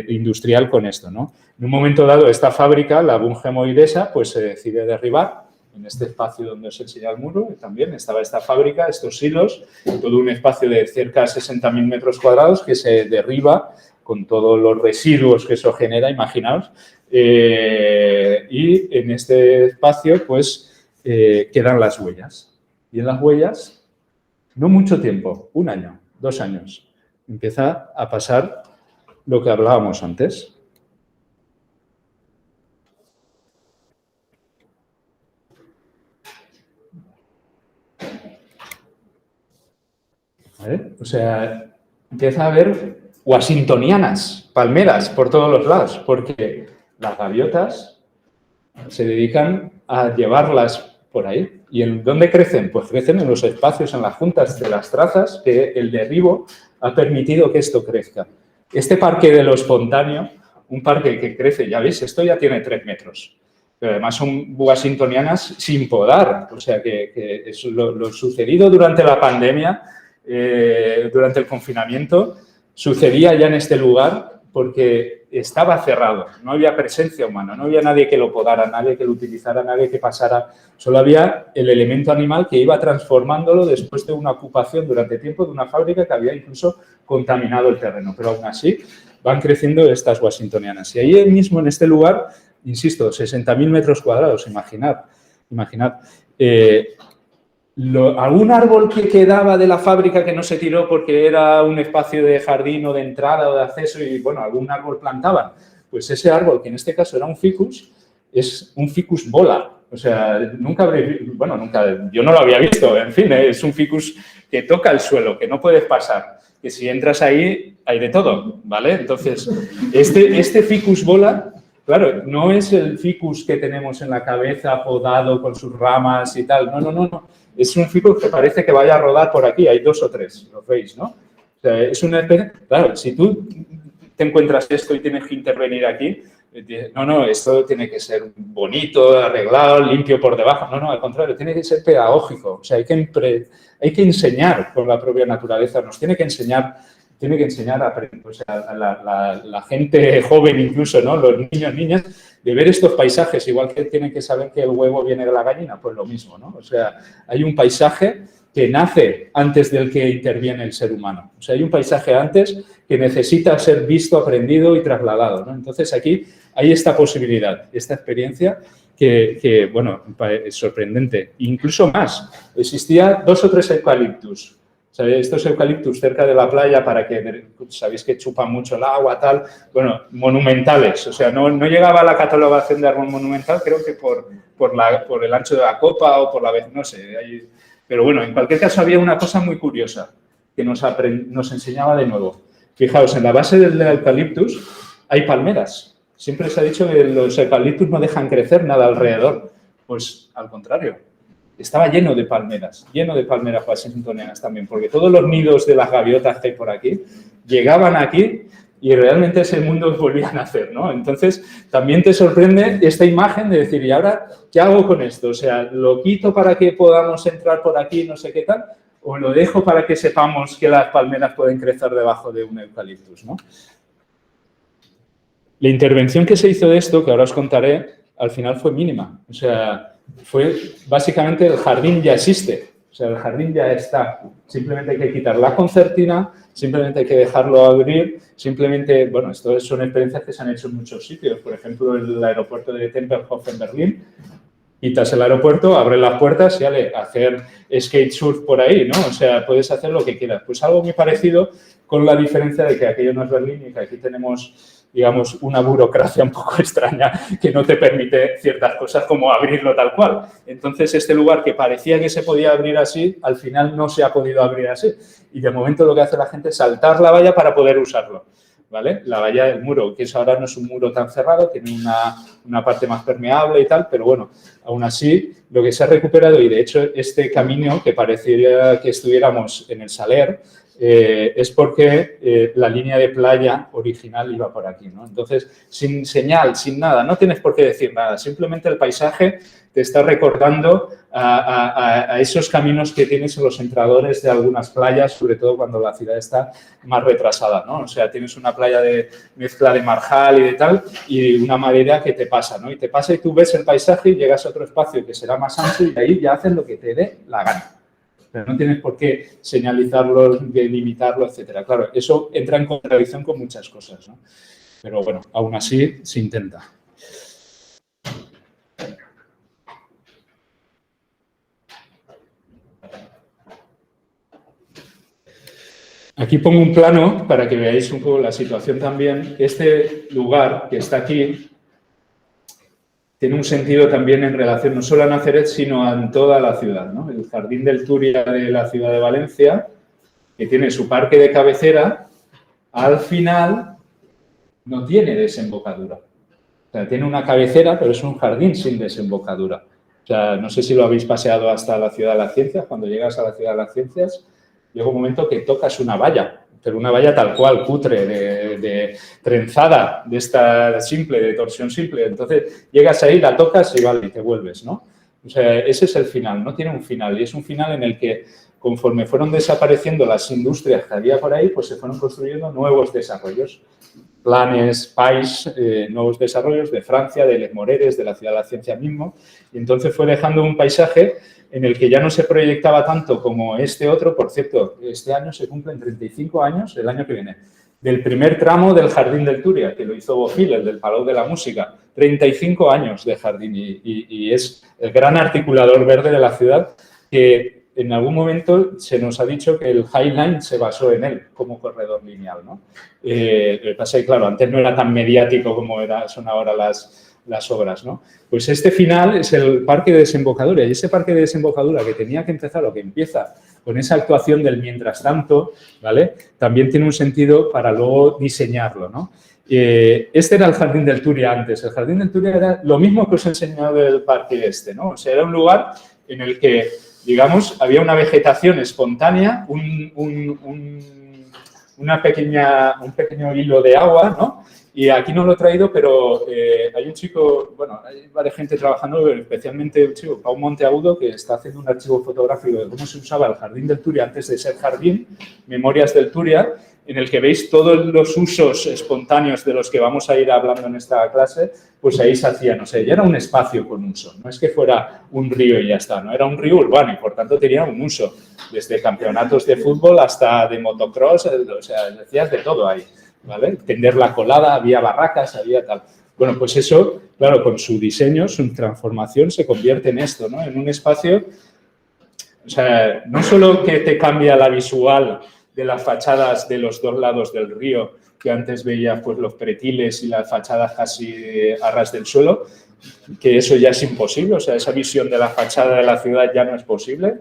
industrial con esto, ¿no? En un momento dado, esta fábrica, la Bunge Moidesa, pues se decide derribar. En este espacio donde os enseñé el muro también estaba esta fábrica, estos silos, todo un espacio de cerca de 60.000 metros cuadrados que se derriba con todos los residuos que eso genera, imaginaos. Y en este espacio, pues, quedan las huellas. Y en las huellas, no mucho tiempo, 1 año, 2 años, empieza a pasar lo que hablábamos antes. ¿Vale? O sea, empieza a haber washingtonianas, palmeras por todos los lados, porque las gaviotas se dedican a llevarlas por ahí. ¿Y en dónde crecen? Pues crecen en los espacios, en las juntas de las trazas, que el derribo ha permitido que esto crezca. Este parque de lo espontáneo, un parque que crece, ya veis, esto ya tiene 3 metros. Pero además son washingtonianas sin podar. O sea, que es lo sucedido durante la pandemia, durante el confinamiento, sucedía ya en este lugar porque estaba cerrado, no había presencia humana, no había nadie que lo podara, nadie que lo utilizara, nadie que pasara, solo había el elemento animal que iba transformándolo después de una ocupación durante tiempo de una fábrica que había incluso contaminado el terreno, pero aún así van creciendo estas washingtonianas. Y ahí mismo, en este lugar, insisto, 60.000 metros cuadrados, imaginad. Algún árbol que quedaba de la fábrica que no se tiró porque era un espacio de jardín o de entrada o de acceso y, bueno, algún árbol plantaban. Pues ese árbol, que en este caso era un ficus, es un ficus bola. O sea, yo no lo había visto, en fin, es un ficus que toca el suelo, que no puedes pasar, que si entras ahí hay de todo, ¿vale? Entonces, este ficus bola, claro, no es el ficus que tenemos en la cabeza podado con sus ramas y tal, no. Es un ficus que parece que vaya a rodar por aquí, hay 2 o 3, lo veis, ¿no? O sea, es una especie, claro, si tú te encuentras esto y tienes que intervenir aquí, no, esto tiene que ser bonito, arreglado, limpio por debajo. No, al contrario, tiene que ser pedagógico. O sea, hay que enseñar con la propia naturaleza, nos tiene que enseñar a aprender, o sea, a la gente joven incluso, ¿no? Los niños, niñas, de ver estos paisajes, igual que tienen que saber que el huevo viene de la gallina, pues lo mismo, ¿no? O sea, hay un paisaje que nace antes del que interviene el ser humano. O sea, hay un paisaje antes que necesita ser visto, aprendido y trasladado, ¿no? Entonces, aquí hay esta posibilidad, esta experiencia que bueno, es sorprendente. Incluso más, existía 2 o 3 eucaliptus. ¿Sabéis? Estos eucaliptus cerca de la playa para que, sabéis que chupan mucho el agua, tal, bueno, monumentales. O sea, no llegaba a la catalogación de árbol monumental, creo que por el ancho de la copa o por la vez, no sé. Pero bueno, en cualquier caso había una cosa muy curiosa que nos enseñaba de nuevo. Fijaos, en la base del eucaliptus hay palmeras. Siempre se ha dicho que los eucaliptus no dejan crecer nada alrededor. Pues al contrario. Estaba lleno de palmeras washingtonianas también, porque todos los nidos de las gaviotas que hay por aquí llegaban aquí y realmente ese mundo volvía a nacer, ¿no? Entonces, también te sorprende esta imagen de decir, ¿y ahora qué hago con esto? O sea, ¿lo quito para que podamos entrar por aquí, no sé qué tal? ¿O lo dejo para que sepamos que las palmeras pueden crecer debajo de un eucaliptus, ¿no? La intervención que se hizo de esto, que ahora os contaré, al final fue mínima. O sea, fue básicamente el jardín ya existe, o sea, el jardín ya está. Simplemente hay que quitar la concertina, simplemente hay que dejarlo abrir, simplemente, bueno, esto son experiencias que se han hecho en muchos sitios. Por ejemplo, el aeropuerto de Tempelhof en Berlín, quitas el aeropuerto, abres las puertas y hacer skate surf por ahí, ¿no? O sea, puedes hacer lo que quieras. Pues algo muy parecido, con la diferencia de que aquello no es Berlín y que aquí tenemos, digamos, una burocracia un poco extraña que no te permite ciertas cosas como abrirlo tal cual. Entonces, este lugar que parecía que se podía abrir así, al final no se ha podido abrir así. Y de momento lo que hace la gente es saltar la valla para poder usarlo, ¿vale? La valla del muro, que eso ahora no es un muro tan cerrado, tiene una parte más permeable y tal, pero bueno, aún así, lo que se ha recuperado, y de hecho este camino que parecería que estuviéramos en el Saler, es porque la línea de playa original iba por aquí, ¿no? Entonces, sin señal, sin nada, no tienes por qué decir nada, simplemente el paisaje te está recordando a esos caminos que tienes en los entradores de algunas playas, sobre todo cuando la ciudad está más retrasada, ¿no? O sea, tienes una playa de mezcla de marjal y de tal, y una madera que te pasa, ¿no? Y te pasa y tú ves el paisaje y llegas a otro espacio que será más ancho y ahí ya haces lo que te dé la gana. Pero no tienes por qué señalizarlo, delimitarlo, etcétera. Claro, eso entra en contradicción con muchas cosas, ¿no? Pero bueno, aún así se intenta. Aquí pongo un plano para que veáis un poco la situación también. Este lugar que está aquí tiene un sentido también en relación no solo a Nazaret, sino en toda la ciudad, ¿no? El Jardín del Turia de la ciudad de Valencia, que tiene su parque de cabecera, al final no tiene desembocadura. O sea, tiene una cabecera, pero es un jardín sin desembocadura. O sea, no sé si lo habéis paseado hasta la Ciudad de las Ciencias. Cuando llegas a la Ciudad de las Ciencias, llega un momento que tocas una valla, pero una valla tal cual, cutre, de trenzada, de esta simple, de torsión simple. Entonces, llegas ahí, la tocas y vale, y te vuelves, ¿no? O sea, ese es el final, no tiene un final. Y es un final en el que, conforme fueron desapareciendo las industrias que había por ahí, pues se fueron construyendo nuevos desarrollos. planes PAIS, nuevos desarrollos de Francia, de Les Moreres, de la Ciudad de la Ciencia mismo, y entonces fue dejando un paisaje en el que ya no se proyectaba tanto como este otro. Por cierto, este año se cumplen 35 años, el año que viene, del primer tramo del Jardín del Túria, que lo hizo Bofill, el del Palau de la Música. 35 años de jardín y es el gran articulador verde de la ciudad, que en algún momento se nos ha dicho que el High Line se basó en él como corredor lineal, ¿no? Lo que pasa es que, claro, antes no era tan mediático como son ahora las obras, ¿no? Pues este final es el parque de desembocadura, y ese parque de desembocadura que tenía que empezar o que empieza con esa actuación del mientras tanto, ¿vale? También tiene un sentido para luego diseñarlo, ¿no? Este era el Jardín del Túria antes. El Jardín del Túria era lo mismo que os he enseñado del parque este, ¿no? O sea, era un lugar en el que, digamos, había una vegetación espontánea, un pequeño hilo de agua, ¿no? Y aquí no lo he traído, pero hay un chico, bueno, hay varias gente trabajando, especialmente un chico, Pau Monteagudo, que está haciendo un archivo fotográfico de cómo se usaba el Jardín del Túria antes de ser jardín, Memorias del Túria, en el que veis todos los usos espontáneos de los que vamos a ir hablando en esta clase, pues ahí se hacía, no sé, ya era un espacio con uso, no es que fuera un río y ya está, no era un río urbano y por tanto tenía un uso, desde campeonatos de fútbol hasta de motocross, o sea, decías de todo ahí, ¿vale? Tender la colada, había barracas, había tal. Bueno, pues eso, claro, con su diseño, su transformación se convierte en esto, ¿no? En un espacio, o sea, no solo que te cambia la visual de las fachadas de los dos lados del río, que antes veías pues los pretiles y las fachadas casi a ras del suelo, que eso ya es imposible, o sea, esa visión de la fachada de la ciudad ya no es posible,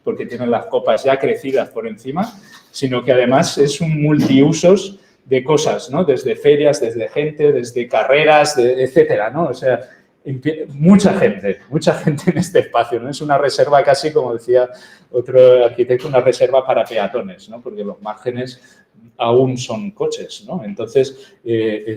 porque tienen las copas ya crecidas por encima, sino que además es un multiusos de cosas, ¿no? Desde ferias, desde gente, desde carreras, etcétera, ¿no? O sea, mucha gente en este espacio, ¿no? Es una reserva casi, como decía otro arquitecto, una reserva para peatones, ¿no? Porque los márgenes aún son coches, ¿no? Entonces,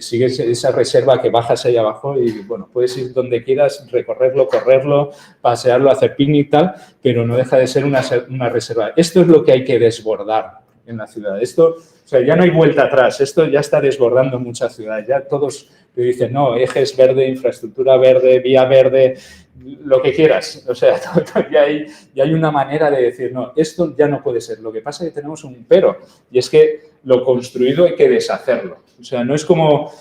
sigues esa reserva que bajas ahí abajo y, bueno, puedes ir donde quieras, recorrerlo, correrlo, pasearlo, hacer picnic, tal, pero no deja de ser una reserva. Esto es lo que hay que desbordar en la ciudad. Esto, o sea, ya no hay vuelta atrás, esto ya está desbordando mucha ciudad, ya todos te dicen, no, ejes verde, infraestructura verde, vía verde, lo que quieras. O sea, ya hay una manera de decir, no, esto ya no puede ser. Lo que pasa es que tenemos un pero, y es que lo construido hay que deshacerlo. O sea, no es como,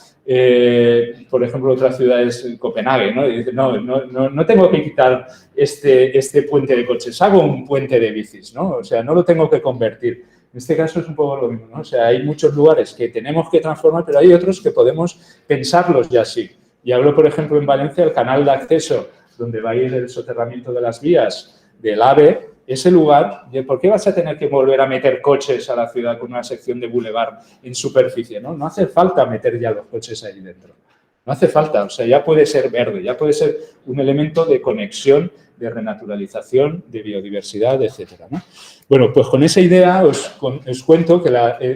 por ejemplo, otras ciudades, Copenhague, ¿no? Y dicen, no tengo que quitar este puente de coches, hago un puente de bicis, ¿no? O sea, no lo tengo que convertir. En este caso es un poco lo mismo, ¿no? O sea, hay muchos lugares que tenemos que transformar, pero hay otros que podemos pensarlos ya así. Y hablo, por ejemplo, en Valencia, el canal de acceso, donde va a ir el soterramiento de las vías del AVE, ese lugar, ¿por qué vas a tener que volver a meter coches a la ciudad con una sección de bulevar en superficie, ¿no? No hace falta meter ya los coches ahí dentro. No hace falta, o sea, ya puede ser verde, ya puede ser un elemento de conexión, de renaturalización, de biodiversidad, etcétera, ¿no? Bueno, pues con esa idea os cuento que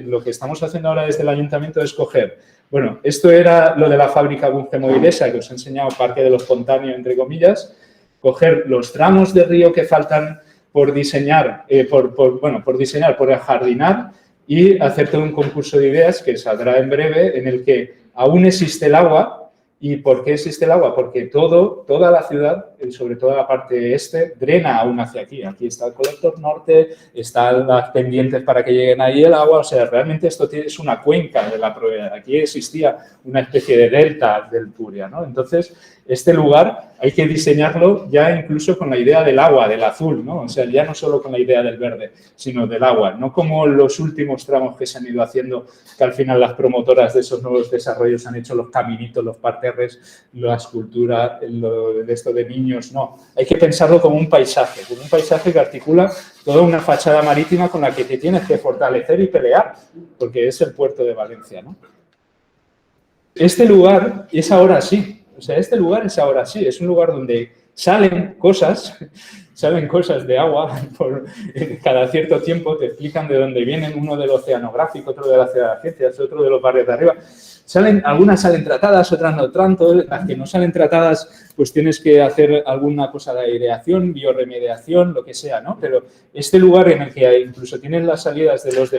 lo que estamos haciendo ahora desde el ayuntamiento es coger, bueno, esto era lo de la fábrica Bunge Movilesa, que os he enseñado, Parque de los Pontáneos, entre comillas, coger los tramos de río que faltan por diseñar, por ajardinar y hacer todo un concurso de ideas que saldrá en breve, en el que aún existe el agua. ¿Y por qué existe el agua? Porque toda la ciudad, sobre todo la parte este, drena aún hacia aquí. Aquí está el colector norte, están las pendientes para que lleguen ahí el agua. O sea, realmente esto es una cuenca de la Provenza. Aquí existía una especie de delta del Túria, ¿no? Entonces, este lugar hay que diseñarlo ya incluso con la idea del agua, del azul, ¿no? O sea, ya no solo con la idea del verde, sino del agua. No como los últimos tramos que se han ido haciendo, que al final las promotoras de esos nuevos desarrollos han hecho los caminitos, los parterres, la escultura, esto de niños, no. Hay que pensarlo como un paisaje que articula toda una fachada marítima con la que te tienes que fortalecer y pelear, porque es el puerto de Valencia, ¿no? Este lugar es ahora sí. O sea, este lugar es ahora sí, es un lugar donde salen cosas de agua, cada cierto tiempo te explican de dónde vienen, uno del oceanográfico, otro de la ciudad de las ciencias, otro de los barrios de arriba. Algunas salen tratadas, otras no tanto, las que no salen tratadas pues tienes que hacer alguna cosa de aireación, bioremediación, lo que sea, ¿no? Pero este lugar en el que incluso tienes las salidas de los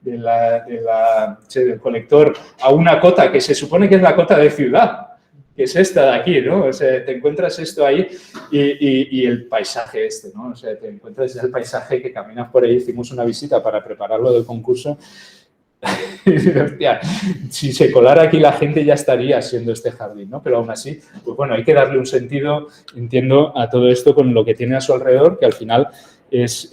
del colector a una cota que se supone que es la cota de ciudad, que es esta de aquí, ¿no? O sea, te encuentras esto ahí y el paisaje este, ¿no? O sea, te encuentras el paisaje que caminas por ahí. Hicimos una visita para prepararlo del concurso. Y, hostia, si se colara aquí la gente ya estaría siendo este jardín, ¿no? Pero aún así, pues bueno, hay que darle un sentido, entiendo, a todo esto con lo que tiene a su alrededor, que al final es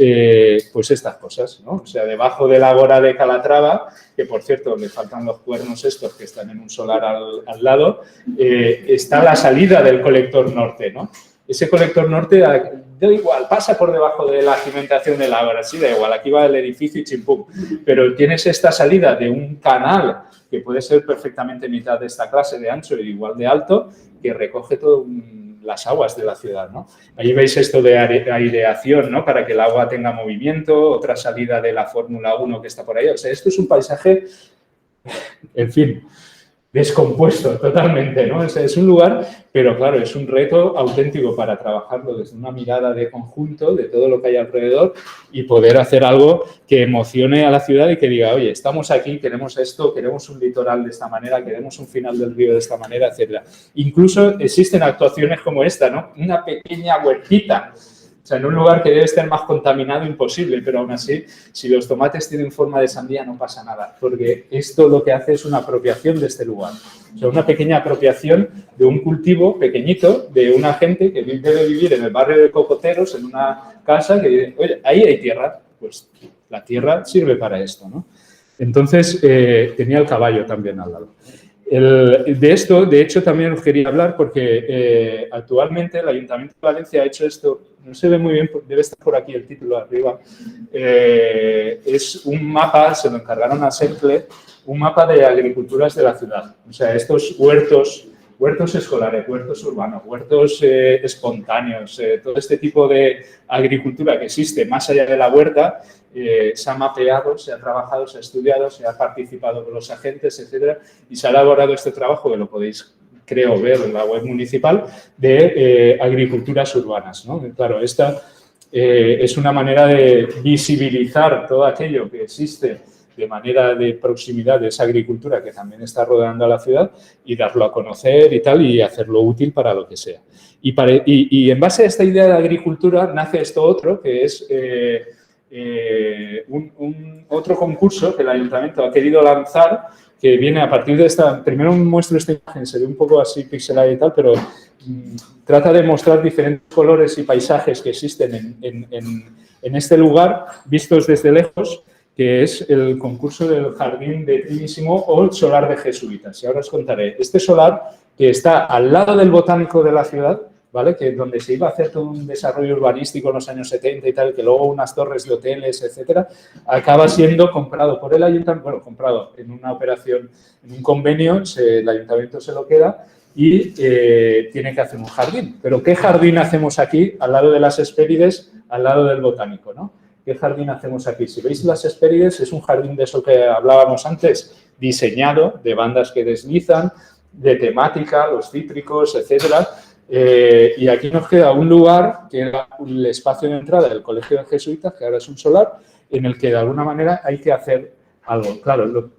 pues estas cosas, ¿no? O sea, debajo del ágora de Calatrava, que por cierto le faltan los cuernos estos que están en un solar al lado, está la salida del colector norte, ¿no? Ese colector norte, da igual, pasa por debajo de la cimentación del ágora, sí, da igual, aquí va el edificio y chimpum. Pero tienes esta salida de un canal que puede ser perfectamente mitad de esta clase de ancho y igual de alto, que recoge todas las aguas de la ciudad, ¿no? Ahí veis esto de aireación, ¿no? Para que el agua tenga movimiento, otra salida de la Fórmula 1 que está por ahí. O sea, esto es un paisaje, en fin, descompuesto totalmente, ¿no? Es un lugar, pero claro, es un reto auténtico para trabajarlo desde una mirada de conjunto de todo lo que hay alrededor y poder hacer algo que emocione a la ciudad y que diga, oye, estamos aquí, queremos esto, queremos un litoral de esta manera, queremos un final del río de esta manera, etcétera. Incluso existen actuaciones como esta, ¿no? Una pequeña huertita. O sea, en un lugar que debe estar más contaminado, imposible, pero aún así, si los tomates tienen forma de sandía, no pasa nada, porque esto lo que hace es una apropiación de este lugar. O sea, una pequeña apropiación de un cultivo pequeñito de una gente que debe vivir en el barrio de Cocoteros, en una casa que dice, oye, ahí hay tierra, pues la tierra sirve para esto, ¿no? Entonces, tenía el caballo también al lado. De esto, de hecho, también os quería hablar porque actualmente el Ayuntamiento de Valencia ha hecho esto, no se ve muy bien, debe estar por aquí el título arriba, es un mapa, se lo encargaron a Sencle, un mapa de agriculturas de la ciudad. O sea, estos huertos escolares, huertos urbanos, huertos espontáneos, todo este tipo de agricultura que existe más allá de la huerta, se ha mapeado, se ha trabajado, se ha estudiado, se ha participado con los agentes, etcétera, y se ha elaborado este trabajo, que lo podéis, creo, ver en la web municipal, de agriculturas urbanas, ¿no? Claro, esta es una manera de visibilizar todo aquello que existe de manera de proximidad de esa agricultura que también está rodeando a la ciudad y darlo a conocer y tal y hacerlo útil para lo que sea. Y en base a esta idea de agricultura nace esto otro, que es otro concurso que el Ayuntamiento ha querido lanzar, que viene a partir de esta... Primero muestro esta imagen, se ve un poco así pixelada y tal, pero trata de mostrar diferentes colores y paisajes que existen en este lugar, vistos desde lejos, que es el concurso del Jardín de Trimísimo o el solar de jesuitas. Y ahora os contaré. Este solar, que está al lado del botánico de la ciudad, ¿vale? Que donde se iba a hacer todo un desarrollo urbanístico en los años 70 y tal, que luego unas torres de hoteles, etcétera, acaba siendo comprado por el ayuntamiento, bueno, comprado en una operación, en un convenio, el ayuntamiento se lo queda y tiene que hacer un jardín. Pero ¿qué jardín hacemos aquí, al lado de las Hespérides, al lado del botánico, ¿no? ¿Qué jardín hacemos aquí? Si veis las Hespérides, es un jardín de eso que hablábamos antes, diseñado, de bandas que deslizan, de temática, los cítricos, etcétera. Y aquí nos queda un lugar, que era el espacio de entrada del Colegio de Jesuitas, que ahora es un solar, en el que de alguna manera hay que hacer algo. Claro,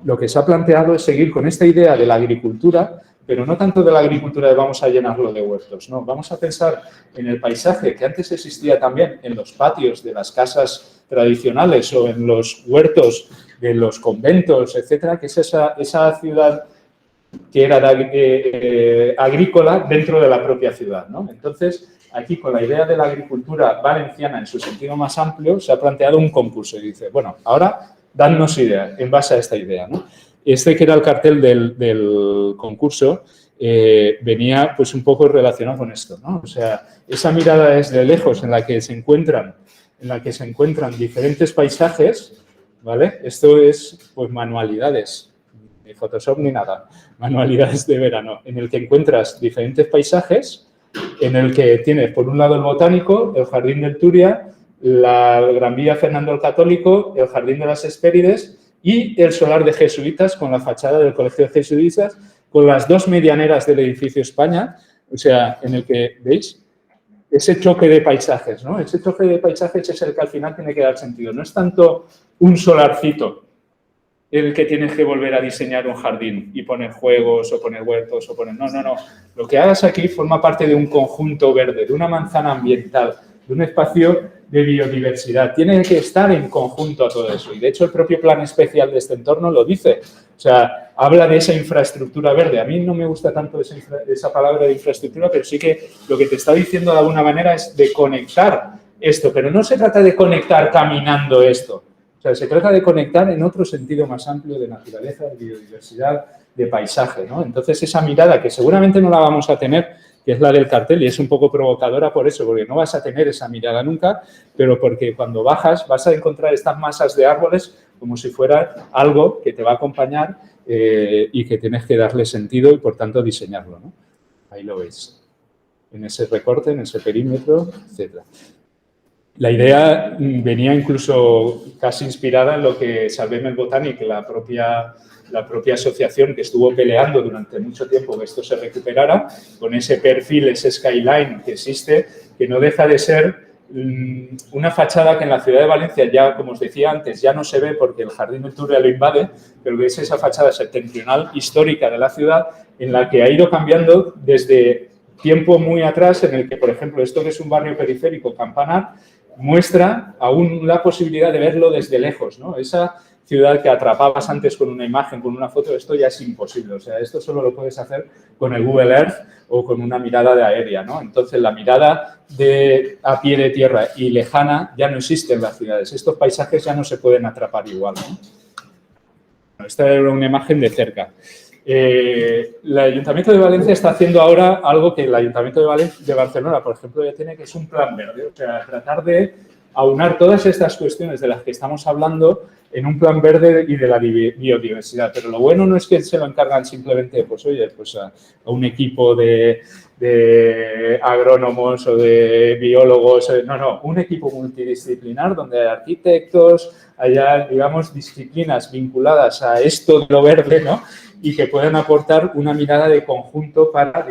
lo que se ha planteado es seguir con esta idea de la agricultura, pero no tanto de la agricultura de vamos a llenarlo de huertos, no, vamos a pensar en el paisaje que antes existía también en los patios de las casas tradicionales o en los huertos de los conventos, etcétera, que es esa ciudad que era agrícola dentro de la propia ciudad, ¿no? Entonces, aquí con la idea de la agricultura valenciana en su sentido más amplio, se ha planteado un concurso y dice, bueno, ahora dadnos idea en base a esta idea, ¿no? Este que era el cartel del concurso venía pues un poco relacionado con esto, ¿no? O sea, esa mirada desde lejos en la que se encuentran diferentes paisajes, ¿vale? Esto es pues manualidades, ni Photoshop ni nada, manualidades de verano, en el que encuentras diferentes paisajes, en el que tienes por un lado el botánico, el jardín del Turia, la Gran Vía Fernando el Católico, el jardín de las Hespérides y el solar de jesuitas con la fachada del Colegio de Jesuitas, con las dos medianeras del edificio España, o sea, en el que, ¿veis? Ese choque de paisajes, ¿no? Ese choque de paisajes es el que al final tiene que dar sentido. No es tanto un solarcito el que tienes que volver a diseñar un jardín y poner juegos o poner huertos o poner... No, no, no. Lo que hagas aquí forma parte de un conjunto verde, de una manzana ambiental, de un espacio de biodiversidad. Tiene que estar en conjunto a todo eso. Y, de hecho, el propio plan especial de este entorno lo dice. O sea, habla de esa infraestructura verde. A mí no me gusta tanto esa palabra de infraestructura, pero sí que lo que te está diciendo de alguna manera es de conectar esto. Pero no se trata de conectar caminando esto. O sea, se trata de conectar en otro sentido más amplio de naturaleza, de biodiversidad, de paisaje, ¿no? Entonces, esa mirada que seguramente no la vamos a tener, que es la del cartel, y es un poco provocadora por eso, porque no vas a tener esa mirada nunca, pero porque cuando bajas vas a encontrar estas masas de árboles como si fuera algo que te va a acompañar y que tienes que darle sentido y, por tanto, diseñarlo, ¿no? Ahí lo veis, en ese recorte, en ese perímetro, etcétera. La idea venía incluso casi inspirada en lo que Salvem Botanic, la propia asociación que estuvo peleando durante mucho tiempo que esto se recuperara, con ese perfil, ese skyline que existe, que no deja de ser una fachada que en la ciudad de Valencia ya, como os decía antes, ya no se ve porque el Jardín del Túria lo invade, pero que es esa fachada septentrional histórica de la ciudad en la que ha ido cambiando desde tiempo muy atrás, en el que, por ejemplo, esto que es un barrio periférico, Campanar, muestra aún la posibilidad de verlo desde lejos, ¿no? Esa ciudad que atrapabas antes con una imagen, con una foto, esto ya es imposible. O sea, esto solo lo puedes hacer con el Google Earth o con una mirada de aérea, ¿no? Entonces, la mirada a pie de tierra y lejana ya no existe en las ciudades. Estos paisajes ya no se pueden atrapar igual, ¿no? Bueno, esta era una imagen de cerca. El Ayuntamiento de Valencia está haciendo ahora algo que el Ayuntamiento de Barcelona, por ejemplo, ya tiene, que es un plan verde. O sea, tratar de aunar todas estas cuestiones de las que estamos hablando en un plan verde y de la biodiversidad. Pero lo bueno no es que se lo encargan simplemente, pues oye, pues a un equipo de agrónomos o de biólogos. No, un equipo multidisciplinar donde hay arquitectos, haya, digamos, disciplinas vinculadas a esto de lo verde, ¿no? Y que puedan aportar una mirada de conjunto para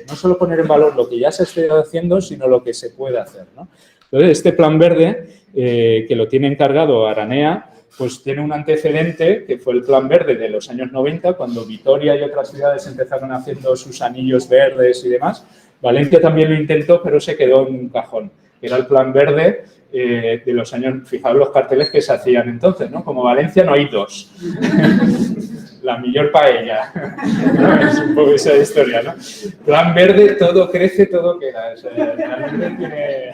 no solo poner en valor lo que ya se está haciendo, sino lo que se puede hacer, ¿no? Entonces, este plan verde, que lo tiene encargado Aranea, pues tiene un antecedente que fue el plan verde de los años 90, cuando Vitoria y otras ciudades empezaron haciendo sus anillos verdes y demás. Valencia también lo intentó, pero se quedó en un cajón. Era el plan verde de los años, fijaos los carteles que se hacían entonces, ¿no? Como Valencia no hay dos. La mejor paella, ¿no? Es un poco esa historia, ¿no? Plan verde, todo crece, todo queda. O sea, realmente tiene...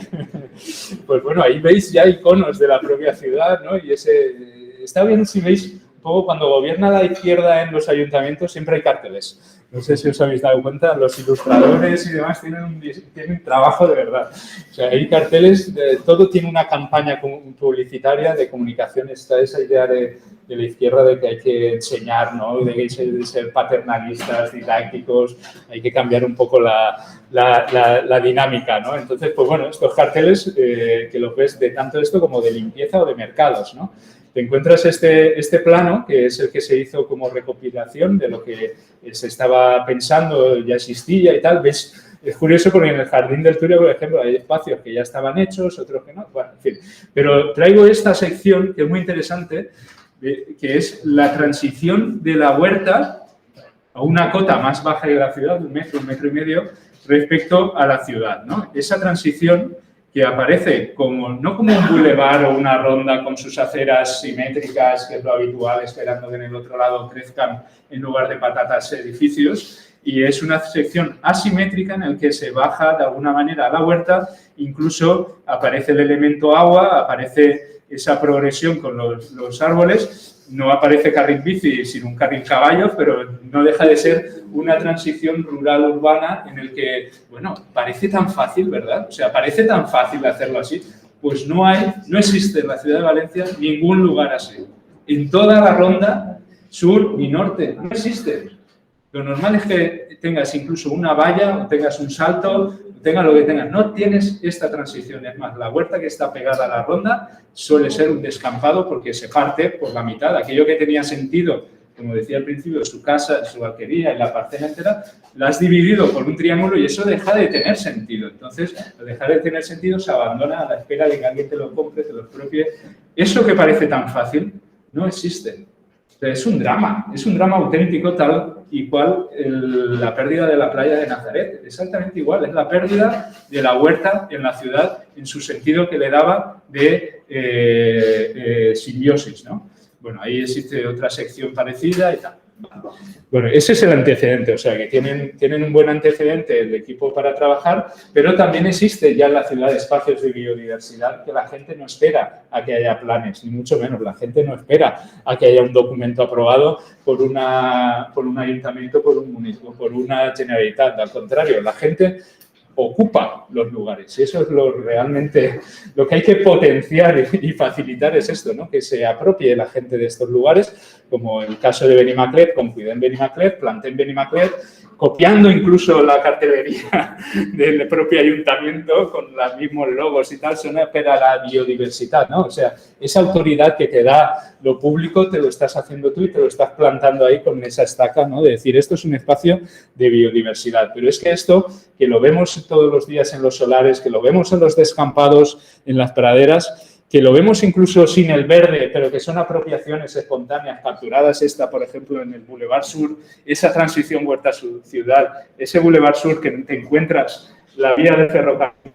Pues bueno, ahí veis ya iconos de la propia ciudad, ¿no? Y está bien si veis un poco cuando gobierna la izquierda en los ayuntamientos siempre hay carteles. No sé si os habéis dado cuenta, los ilustradores y demás tienen trabajo de verdad. O sea, hay carteles, todo tiene una campaña publicitaria de comunicación. Está esa idea de la izquierda de que hay que enseñar, ¿no? De ser paternalistas, didácticos, hay que cambiar un poco la dinámica, ¿no? Entonces, pues bueno, estos carteles que los ves de tanto esto como de limpieza o de mercados, ¿no? Te encuentras este plano, que es el que se hizo como recopilación de lo que se estaba pensando, ya existía y tal. ¿Ves? Es curioso porque en el Jardín del Túria, por ejemplo, hay espacios que ya estaban hechos, otros que no. Bueno, en fin. Pero traigo esta sección que es muy interesante, que es la transición de la huerta a una cota más baja de la ciudad, un metro y medio, respecto a la ciudad, ¿no? Esa transición que aparece no como un bulevar o una ronda con sus aceras simétricas, que es lo habitual, esperando que en el otro lado crezcan en lugar de patatas edificios, y es una sección asimétrica en la que se baja de alguna manera a la huerta, incluso aparece el elemento agua, aparece esa progresión con los árboles. No aparece carril bici, sino un carril caballos, pero no deja de ser una transición rural-urbana en el que, bueno, parece tan fácil, ¿verdad? O sea, parece tan fácil hacerlo así. Pues no existe en la ciudad de Valencia ningún lugar así. En toda la ronda, sur y norte, no existe. Lo normal es que tengas incluso una valla, o tengas un salto, tengas lo que tengas. No tienes esta transición. Es más, la huerta que está pegada a la ronda suele ser un descampado porque se parte por la mitad. Aquello que tenía sentido, como decía al principio, su casa, su alquería y la parcela entera, la has dividido por un triángulo y eso deja de tener sentido. Entonces, al dejar de tener sentido, se abandona a la espera de que alguien te lo compre, te lo expropie. Eso que parece tan fácil no existe. Es un drama auténtico tal y cual la pérdida de la playa de Nazaret. Exactamente igual, es la pérdida de la huerta en la ciudad en su sentido que le daba de simbiosis, ¿no? Bueno, ahí existe otra sección parecida y tal. Bueno, ese es el antecedente, o sea, que tienen un buen antecedente el equipo para trabajar, pero también existe ya en la ciudad espacios de biodiversidad que la gente no espera a que haya planes, ni mucho menos. La gente no espera a que haya un documento aprobado por un ayuntamiento, por un municipio, por una Generalitat. Al contrario, la gente ocupa los lugares. Y eso es realmente lo que hay que potenciar y facilitar es esto, ¿no? Que se apropie la gente de estos lugares, como el caso de Benimaclet, con Cuidem Benimaclet, Plantem Benimaclet, copiando incluso la cartelería del propio ayuntamiento con los mismos logos y tal, son para la biodiversidad, ¿no? O sea, esa autoridad que te da lo público te lo estás haciendo tú y te lo estás plantando ahí con esa estaca, ¿no? De decir, esto es un espacio de biodiversidad. Pero es que esto, que lo vemos todos los días en los solares, que lo vemos en los descampados, en las praderas, que lo vemos incluso sin el verde, pero que son apropiaciones espontáneas capturadas, esta, por ejemplo, en el Boulevard Sur, esa transición huerta-ciudad, ese Boulevard Sur que te encuentras la vía de ferrocarril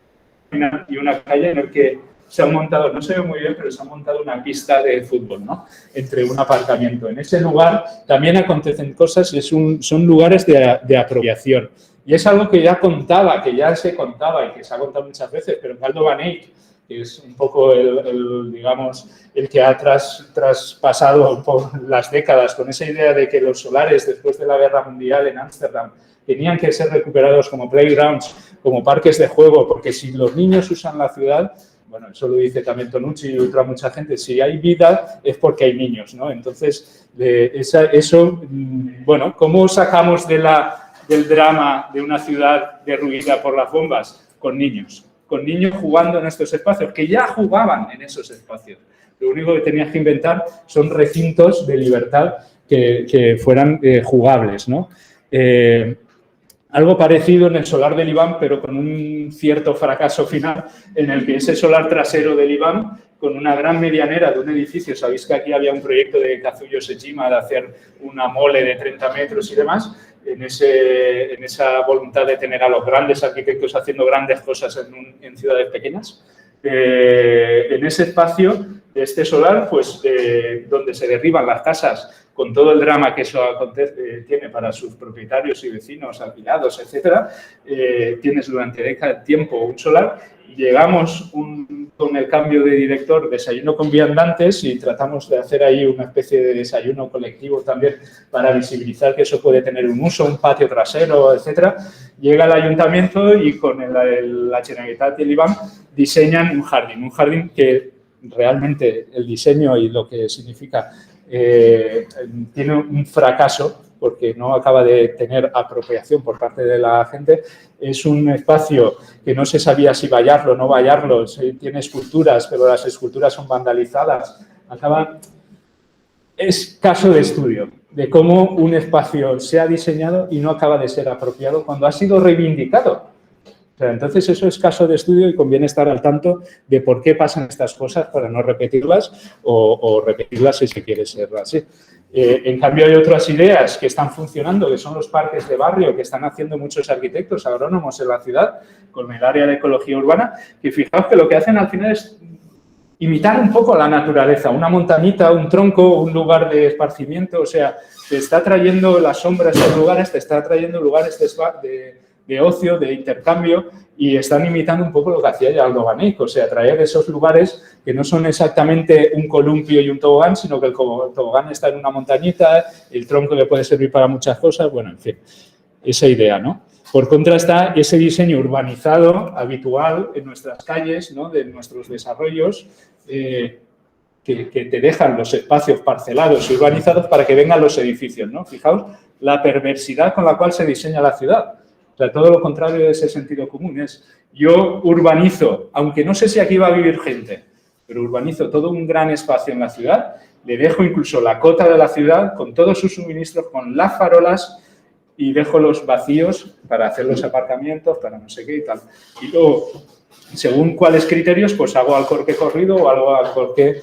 y una calle en el que se han montado, no se ve muy bien, pero se ha montado una pista de fútbol, ¿no? Entre un aparcamiento. En ese lugar también acontecen cosas y son lugares de apropiación. Y es algo que ya se contaba y que se ha contado muchas veces, pero Caldo Van Eyck, que es un poco digamos, el que ha traspasado por las décadas con esa idea de que los solares después de la Guerra Mundial en Ámsterdam tenían que ser recuperados como playgrounds, como parques de juego, porque si los niños usan la ciudad, bueno, eso lo dice también Tonucci y otra mucha gente, si hay vida es porque hay niños, ¿no? Entonces, eso, bueno, ¿cómo sacamos del drama de una ciudad derruida por las bombas? Con niños jugando en estos espacios, que ya jugaban en esos espacios. Lo único que tenías que inventar son recintos de libertad que fueran jugables, ¿no? Algo parecido en el solar del IBAM, pero con un cierto fracaso final, en el que ese solar trasero del IBAM, con una gran medianera de un edificio, sabéis que aquí había un proyecto de Kazuyo Sejima de hacer una mole de 30 metros y demás, en esa voluntad de tener a los grandes arquitectos haciendo grandes cosas en ciudades pequeñas. En ese espacio de este solar, pues donde se derriban las casas con todo el drama que eso tiene para sus propietarios y vecinos, alquilados, etcétera, tienes durante décadas de tiempo un solar. Llegamos con el cambio de director, desayuno con viandantes y tratamos de hacer ahí una especie de desayuno colectivo también para visibilizar que eso puede tener un uso, un patio trasero, etcétera. Llega el ayuntamiento y con la Generalitat y el IBAM diseñan un jardín que realmente el diseño y lo que significa tiene un fracaso porque no acaba de tener apropiación por parte de la gente. Es un espacio que no se sabía si vallarlo o no vallarlo. Tiene esculturas, pero las esculturas son vandalizadas. Es caso de estudio de cómo un espacio se ha diseñado y no acaba de ser apropiado cuando ha sido reivindicado. O sea, entonces, eso es caso de estudio y conviene estar al tanto de por qué pasan estas cosas para no repetirlas o repetirlas si se quiere ser así. En cambio, hay otras ideas que están funcionando, que son los parques de barrio, que están haciendo muchos arquitectos agrónomos en la ciudad, con el área de ecología urbana, que fijaos que lo que hacen al final es imitar un poco la naturaleza, una montañita, un tronco, un lugar de esparcimiento, o sea, te está trayendo la sombra a estos lugares, te está trayendo lugares de ocio, de intercambio, y están imitando un poco lo que hacía ya Aldo Van Eyck, o sea, traer esos lugares que no son exactamente un columpio y un tobogán, sino que el tobogán está en una montañita, el tronco le puede servir para muchas cosas, bueno, en fin, esa idea, ¿no? Por contra está ese diseño urbanizado habitual en nuestras calles, ¿no? De nuestros desarrollos, que te dejan los espacios parcelados y urbanizados para que vengan los edificios, ¿no? Fijaos la perversidad con la cual se diseña la ciudad. O sea, todo lo contrario de ese sentido común es, yo urbanizo, aunque no sé si aquí va a vivir gente, pero urbanizo todo un gran espacio en la ciudad, le dejo incluso la cota de la ciudad con todos sus suministros, con las farolas, y dejo los vacíos para hacer los aparcamientos, para no sé qué y tal. Y luego según cuáles criterios, pues hago alcorque corrido o hago alcorque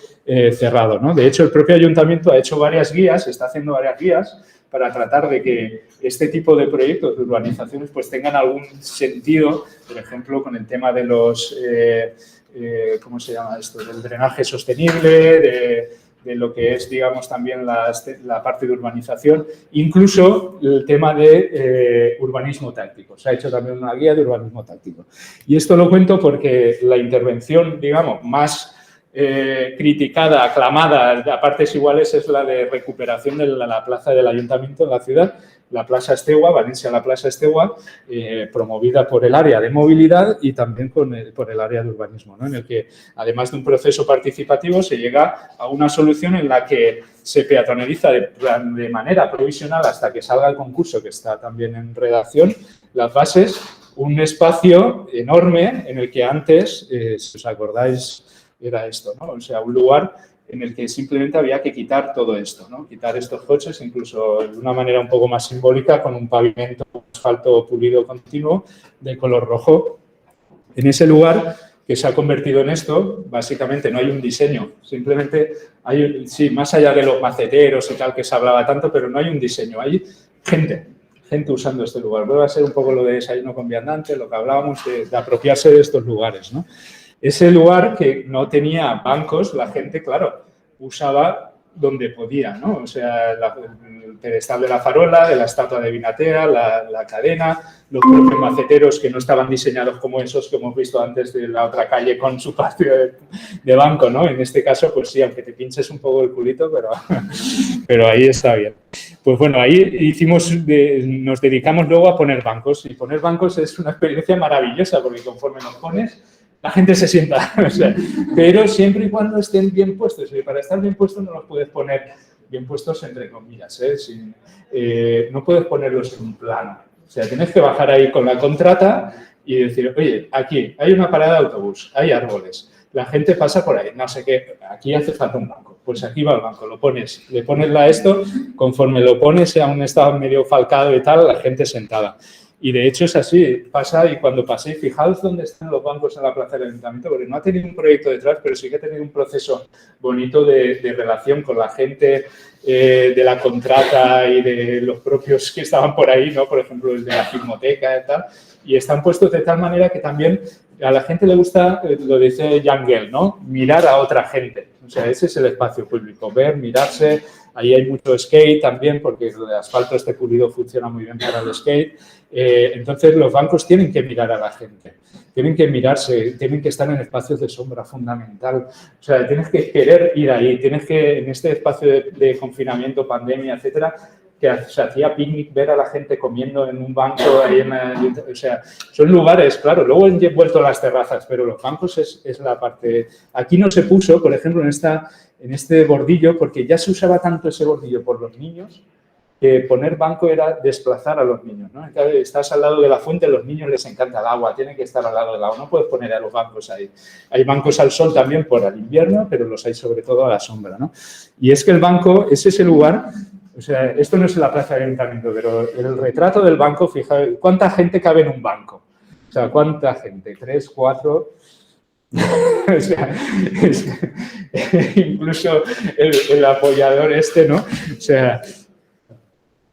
cerrado, ¿no? De hecho, el propio ayuntamiento ha hecho varias guías, está haciendo varias guías para tratar de que este tipo de proyectos de urbanizaciones pues tengan algún sentido, por ejemplo, con el tema de los, ¿cómo se llama esto?, del drenaje sostenible, de lo que es, digamos, también la parte de urbanización, incluso el tema de urbanismo táctico. Se ha hecho también una guía de urbanismo táctico. Y esto lo cuento porque la intervención, digamos, más criticada, aclamada, a partes iguales, es la de recuperación de la plaza del ayuntamiento en la ciudad, la Plaza Estegua, Valencia la Plaza Estegua, promovida por el área de movilidad y también por el área de urbanismo, ¿no? En el que, además de un proceso participativo, se llega a una solución en la que se peatonaliza de manera provisional hasta que salga el concurso, que está también en redacción, las bases, un espacio enorme en el que antes, si os acordáis, era esto, ¿no? O sea, un lugar en el que simplemente había que quitar todo esto, ¿no? Quitar estos coches, incluso de una manera un poco más simbólica, con un pavimento, un asfalto pulido continuo de color rojo. En ese lugar que se ha convertido en esto, básicamente no hay un diseño, simplemente hay, sí, más allá de los maceteros y tal que se hablaba tanto, pero no hay un diseño, hay gente usando este lugar. Vuelve a ser un poco lo de desayuno con viandantes, lo que hablábamos de apropiarse de estos lugares, ¿no? Ese lugar que no tenía bancos, la gente, claro, usaba donde podía, ¿no? O sea, el pedestal de la farola, de la estatua de Vinatea, la cadena, los propios maceteros que no estaban diseñados como esos que hemos visto antes de la otra calle con su patio de banco, ¿no? En este caso, pues sí, aunque te pinches un poco el culito, pero ahí está bien. Pues bueno, ahí nos dedicamos luego a poner bancos, y poner bancos es una experiencia maravillosa porque conforme los pones, la gente se sienta, o sea, pero siempre y cuando estén bien puestos. Y para estar bien puestos no los puedes poner bien puestos entre comillas, no puedes ponerlos en un plano. O sea, tienes que bajar ahí con la contrata y decir, oye, aquí hay una parada de autobús, hay árboles, la gente pasa por ahí, no sé qué, aquí hace falta un banco. Pues aquí va el banco, lo pones, le pones a esto, conforme lo pones a un estado medio falcado y tal, la gente sentada. Y de hecho es así, pasa, y cuando paséis, fijaos dónde están los bancos en la plaza del ayuntamiento, porque no ha tenido un proyecto detrás, pero sí que ha tenido un proceso bonito de relación con la gente de la contrata y de los propios que estaban por ahí, ¿no? Por ejemplo, el de la filmoteca y tal, y están puestos de tal manera que también a la gente le gusta, lo dice Yangel, ¿no? Mirar a otra gente. O sea, ese es el espacio público, ver, mirarse. Ahí hay mucho skate también, porque el asfalto este pulido funciona muy bien para el skate. Entonces, los bancos tienen que mirar a la gente, tienen que mirarse, tienen que estar en espacios de sombra, fundamental. O sea, tienes que querer ir ahí, tienes que, en este espacio de confinamiento, pandemia, etcétera, que se hacía picnic, ver a la gente comiendo en un banco ahí o sea, son lugares, claro, luego han vuelto las terrazas, pero los bancos es la parte. Aquí no se puso, por ejemplo, en este bordillo, porque ya se usaba tanto ese bordillo por los niños, que poner banco era desplazar a los niños, ¿no? Estás al lado de la fuente, a los niños les encanta el agua, tienen que estar al lado del agua, no puedes poner a los bancos ahí. Hay bancos al sol también por el invierno, pero los hay sobre todo a la sombra, ¿no? Y es que el banco es ese lugar. O sea, esto no es la plaza del ayuntamiento, pero el retrato del banco, fijaos, ¿cuánta gente cabe en un banco? O sea, ¿cuánta gente? 3, 4... o sea, incluso el apoyador este, ¿no? O sea,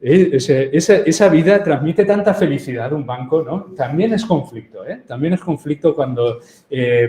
esa vida transmite tanta felicidad, un banco, ¿no? También es conflicto, ¿eh? También es conflicto cuando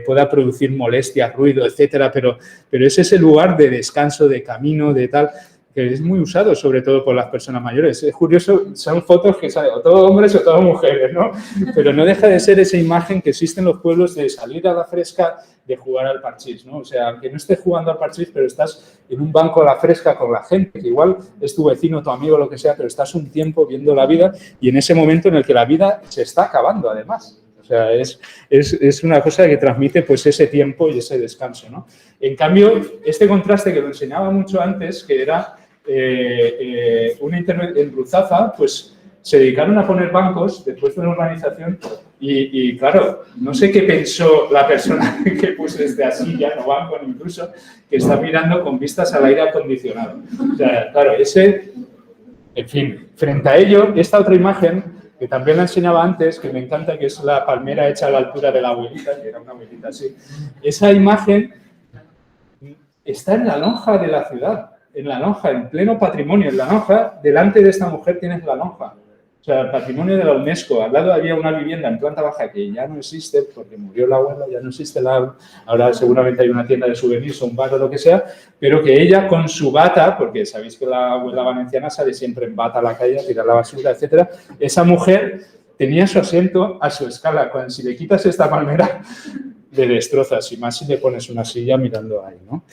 pueda producir molestias, ruido, etcétera, pero es ese lugar de descanso, de camino, de tal, que es muy usado, sobre todo por las personas mayores. Es curioso, son fotos que salen o todos hombres o todas mujeres, ¿no? Pero no deja de ser esa imagen que existe en los pueblos de salir a la fresca, de jugar al parchís, ¿no? O sea, aunque no estés jugando al parchís, pero estás en un banco a la fresca con la gente, que igual es tu vecino, tu amigo, lo que sea, pero estás un tiempo viendo la vida y en ese momento en el que la vida se está acabando, además. O sea, es una cosa que transmite pues ese tiempo y ese descanso, ¿no? En cambio, este contraste que lo enseñaba mucho antes, que era una intervención en Ruzafa, pues se dedicaron a poner bancos después de una urbanización y claro, no sé qué pensó la persona que puso esta silla, no banco incluso, que está mirando con vistas al aire acondicionado. O sea, claro, en fin, frente a ello, esta otra imagen que también la enseñaba antes, que me encanta, que es la palmera hecha a la altura de la abuelita, que era una abuelita así. Esa imagen está en la lonja de la ciudad, en la lonja, en pleno patrimonio. En la lonja, delante de esta mujer tienes la lonja. O sea, patrimonio de la UNESCO. Al lado había una vivienda en planta baja que ya no existe porque murió la abuela, ya no existe ahora seguramente hay una tienda de souvenirs o un bar o lo que sea, pero que ella con su bata, porque sabéis que la abuela valenciana sale siempre en bata a la calle a tirar la basura, etcétera, esa mujer tenía su asiento a su escala. Cuando, si le quitas esta palmera, le destrozas, y más si le pones una silla mirando ahí, ¿no?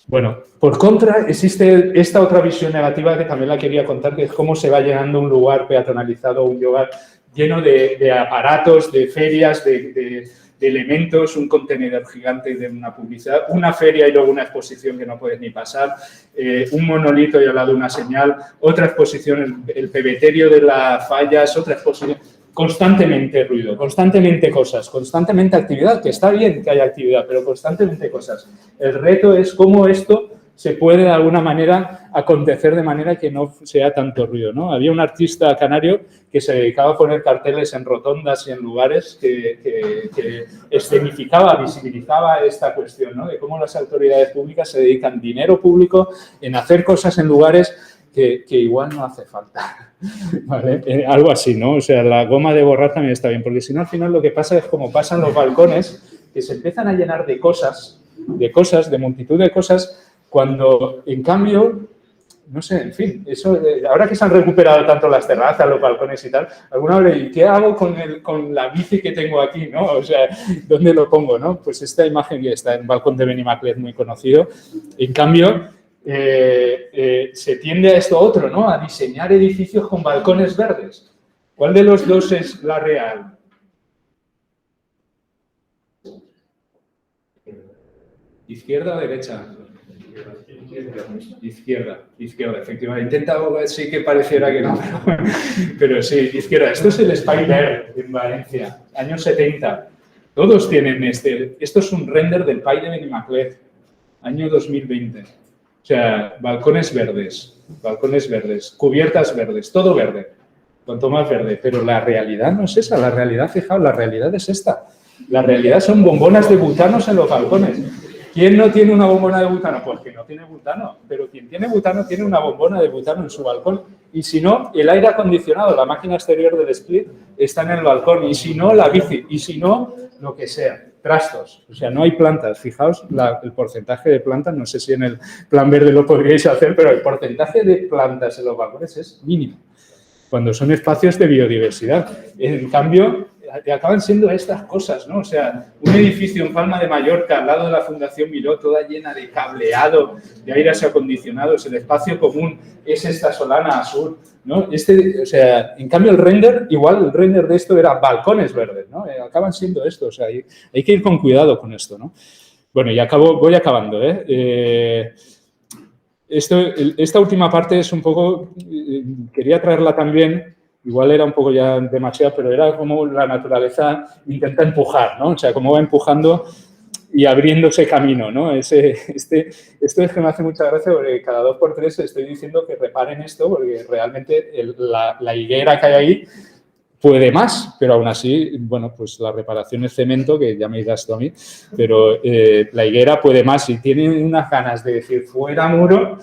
Bueno, por contra, existe esta otra visión negativa que también la quería contar, que es cómo se va llenando un lugar peatonalizado, un lugar lleno de aparatos, de ferias, de elementos, un contenedor gigante de una publicidad, una feria y luego una exposición que no puedes ni pasar, un monolito y al lado una señal, otra exposición, el pebeterio de las fallas, otra exposición. Constantemente ruido, constantemente cosas, constantemente actividad, que está bien que haya actividad, pero constantemente cosas. El reto es cómo esto se puede de alguna manera acontecer de manera que no sea tanto ruido, ¿no? Había un artista canario que se dedicaba a poner carteles en rotondas y en lugares que escenificaba, visibilizaba esta cuestión, ¿no? De cómo las autoridades públicas se dedican dinero público en hacer cosas en lugares que igual no hace falta, ¿vale? Algo así, ¿no? O sea, la goma de borrar también está bien, porque si no, al final lo que pasa es como pasan los balcones, que se empiezan a llenar de cosas, de multitud de cosas, cuando, en cambio, no sé, en fin, eso, ahora que se han recuperado tanto las terrazas, los balcones y tal, alguna vez, ¿qué hago con la bici que tengo aquí, no? O sea, ¿dónde lo pongo, no? Pues esta imagen que está en el balcón de Benimaclet, muy conocido, en cambio, se tiende a esto otro, ¿no? A diseñar edificios con balcones verdes. ¿Cuál de los dos es la real? ¿Izquierda o derecha? Izquierda, efectivamente. He intentado sí que pareciera que no, pero sí, izquierda. Esto es el Spider en Valencia, años 70. Todos tienen este. Esto es un render del Pai de Benimaclet, año 2020. O sea, balcones verdes, cubiertas verdes, todo verde, cuanto más verde. Pero la realidad no es esa, la realidad, fijaos, la realidad es esta. La realidad son bombonas de butanos en los balcones. ¿Quién no tiene una bombona de butano? Pues que no tiene butano, pero quien tiene butano tiene una bombona de butano en su balcón. Y si no, el aire acondicionado, la máquina exterior del split está en el balcón. Y si no, la bici. Y si no, lo que sea. Trastos. O sea, no hay plantas. Fijaos el porcentaje de plantas. No sé si en el plan verde lo podríais hacer, pero el porcentaje de plantas en los balcones es mínimo. Cuando son espacios de biodiversidad. En cambio, acaban siendo estas cosas, ¿no? O sea, un edificio en Palma de Mallorca, al lado de la Fundación Miró, toda llena de cableado, de aires acondicionados, el espacio común es esta solana azul, ¿no? O sea, en cambio el render de esto era balcones verdes, ¿no? Acaban siendo esto, o sea, hay que ir con cuidado con esto, ¿no? Bueno, y voy acabando, ¿eh? Esta última parte es un poco, quería traerla también. Igual era un poco ya demasiado, pero era como la naturaleza intenta empujar, ¿no? O sea, como va empujando y abriéndose camino, ¿no? Esto es que me hace mucha gracia porque cada 2 por 3 estoy diciendo que reparen esto porque realmente la higuera que hay ahí puede más, pero aún así, bueno, pues la reparación es cemento, que ya me dirás tú a mí, pero la higuera puede más y tiene unas ganas de decir fuera muro,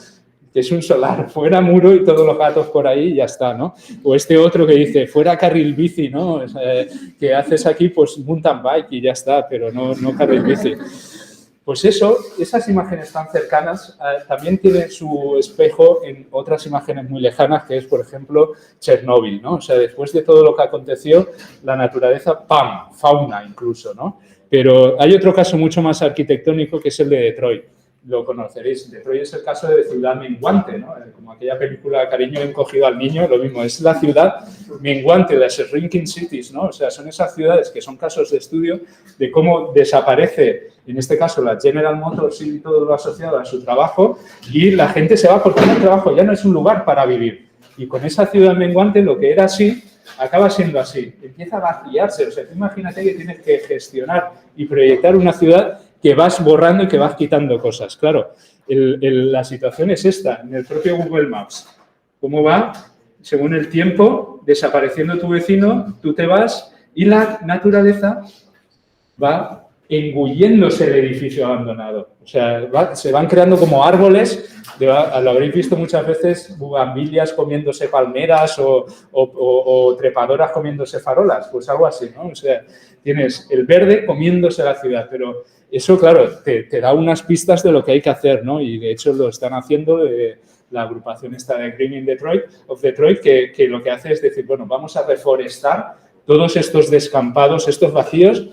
que es un solar, fuera muro y todos los gatos por ahí y ya está, ¿no? O este otro que dice, fuera carril bici, ¿no? O sea, que haces aquí, pues, mountain bike y ya está, pero no carril bici. Pues eso, esas imágenes tan cercanas también tienen su espejo en otras imágenes muy lejanas, que es, por ejemplo, Chernóbil, ¿no? O sea, después de todo lo que aconteció, la naturaleza, ¡pam!, fauna incluso, ¿no? Pero hay otro caso mucho más arquitectónico que es el de Detroit. Lo conoceréis. Detroit es el caso de ciudad menguante, ¿no? Como aquella película Cariño encogido al niño, lo mismo. Es la ciudad menguante, las shrinking cities, ¿no? O sea, son esas ciudades que son casos de estudio de cómo desaparece, en este caso, la General Motors y todo lo asociado a su trabajo y la gente se va porque el trabajo ya no es un lugar para vivir. Y con esa ciudad menguante, lo que era así, acaba siendo así. Empieza a vaciarse. O sea, tú imagínate que tienes que gestionar y proyectar una ciudad que vas borrando y que vas quitando cosas. Claro, la situación es esta, en el propio Google Maps. ¿Cómo va? según el tiempo, desapareciendo tu vecino, tú te vas y la naturaleza va engulléndose el edificio abandonado. O sea, se van creando como árboles, lo habréis visto muchas veces, bugambilias comiéndose palmeras o trepadoras comiéndose farolas, pues algo así, ¿no? O sea, tienes el verde comiéndose la ciudad, pero eso, claro, te da unas pistas de lo que hay que hacer, ¿no? Y de hecho lo están haciendo la agrupación esta de Green in Detroit, que lo que hace es decir, bueno, vamos a reforestar todos estos descampados, estos vacíos.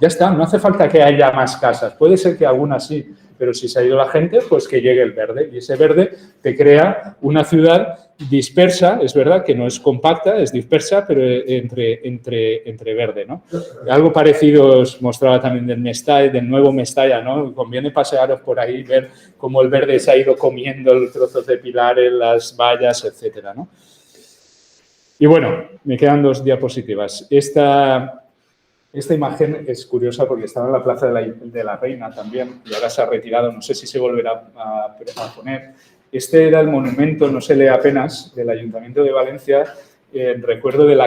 Ya está, no hace falta que haya más casas. Puede ser que algunas sí, pero si se ha ido la gente, pues que llegue el verde. Y ese verde te crea una ciudad dispersa, es verdad que no es compacta, es dispersa, pero entre verde, ¿no? Algo parecido os mostraba también del nuevo Mestalla, ¿no? Conviene pasearos por ahí y ver cómo el verde se ha ido comiendo los trozos de pilares, las vallas, etcétera, ¿no? Y bueno, me quedan 2 diapositivas. Esta imagen es curiosa porque estaba en la Plaza de la Reina también y ahora se ha retirado, no sé si se volverá a poner. Este era el monumento, no se lee apenas, del Ayuntamiento de Valencia, en recuerdo el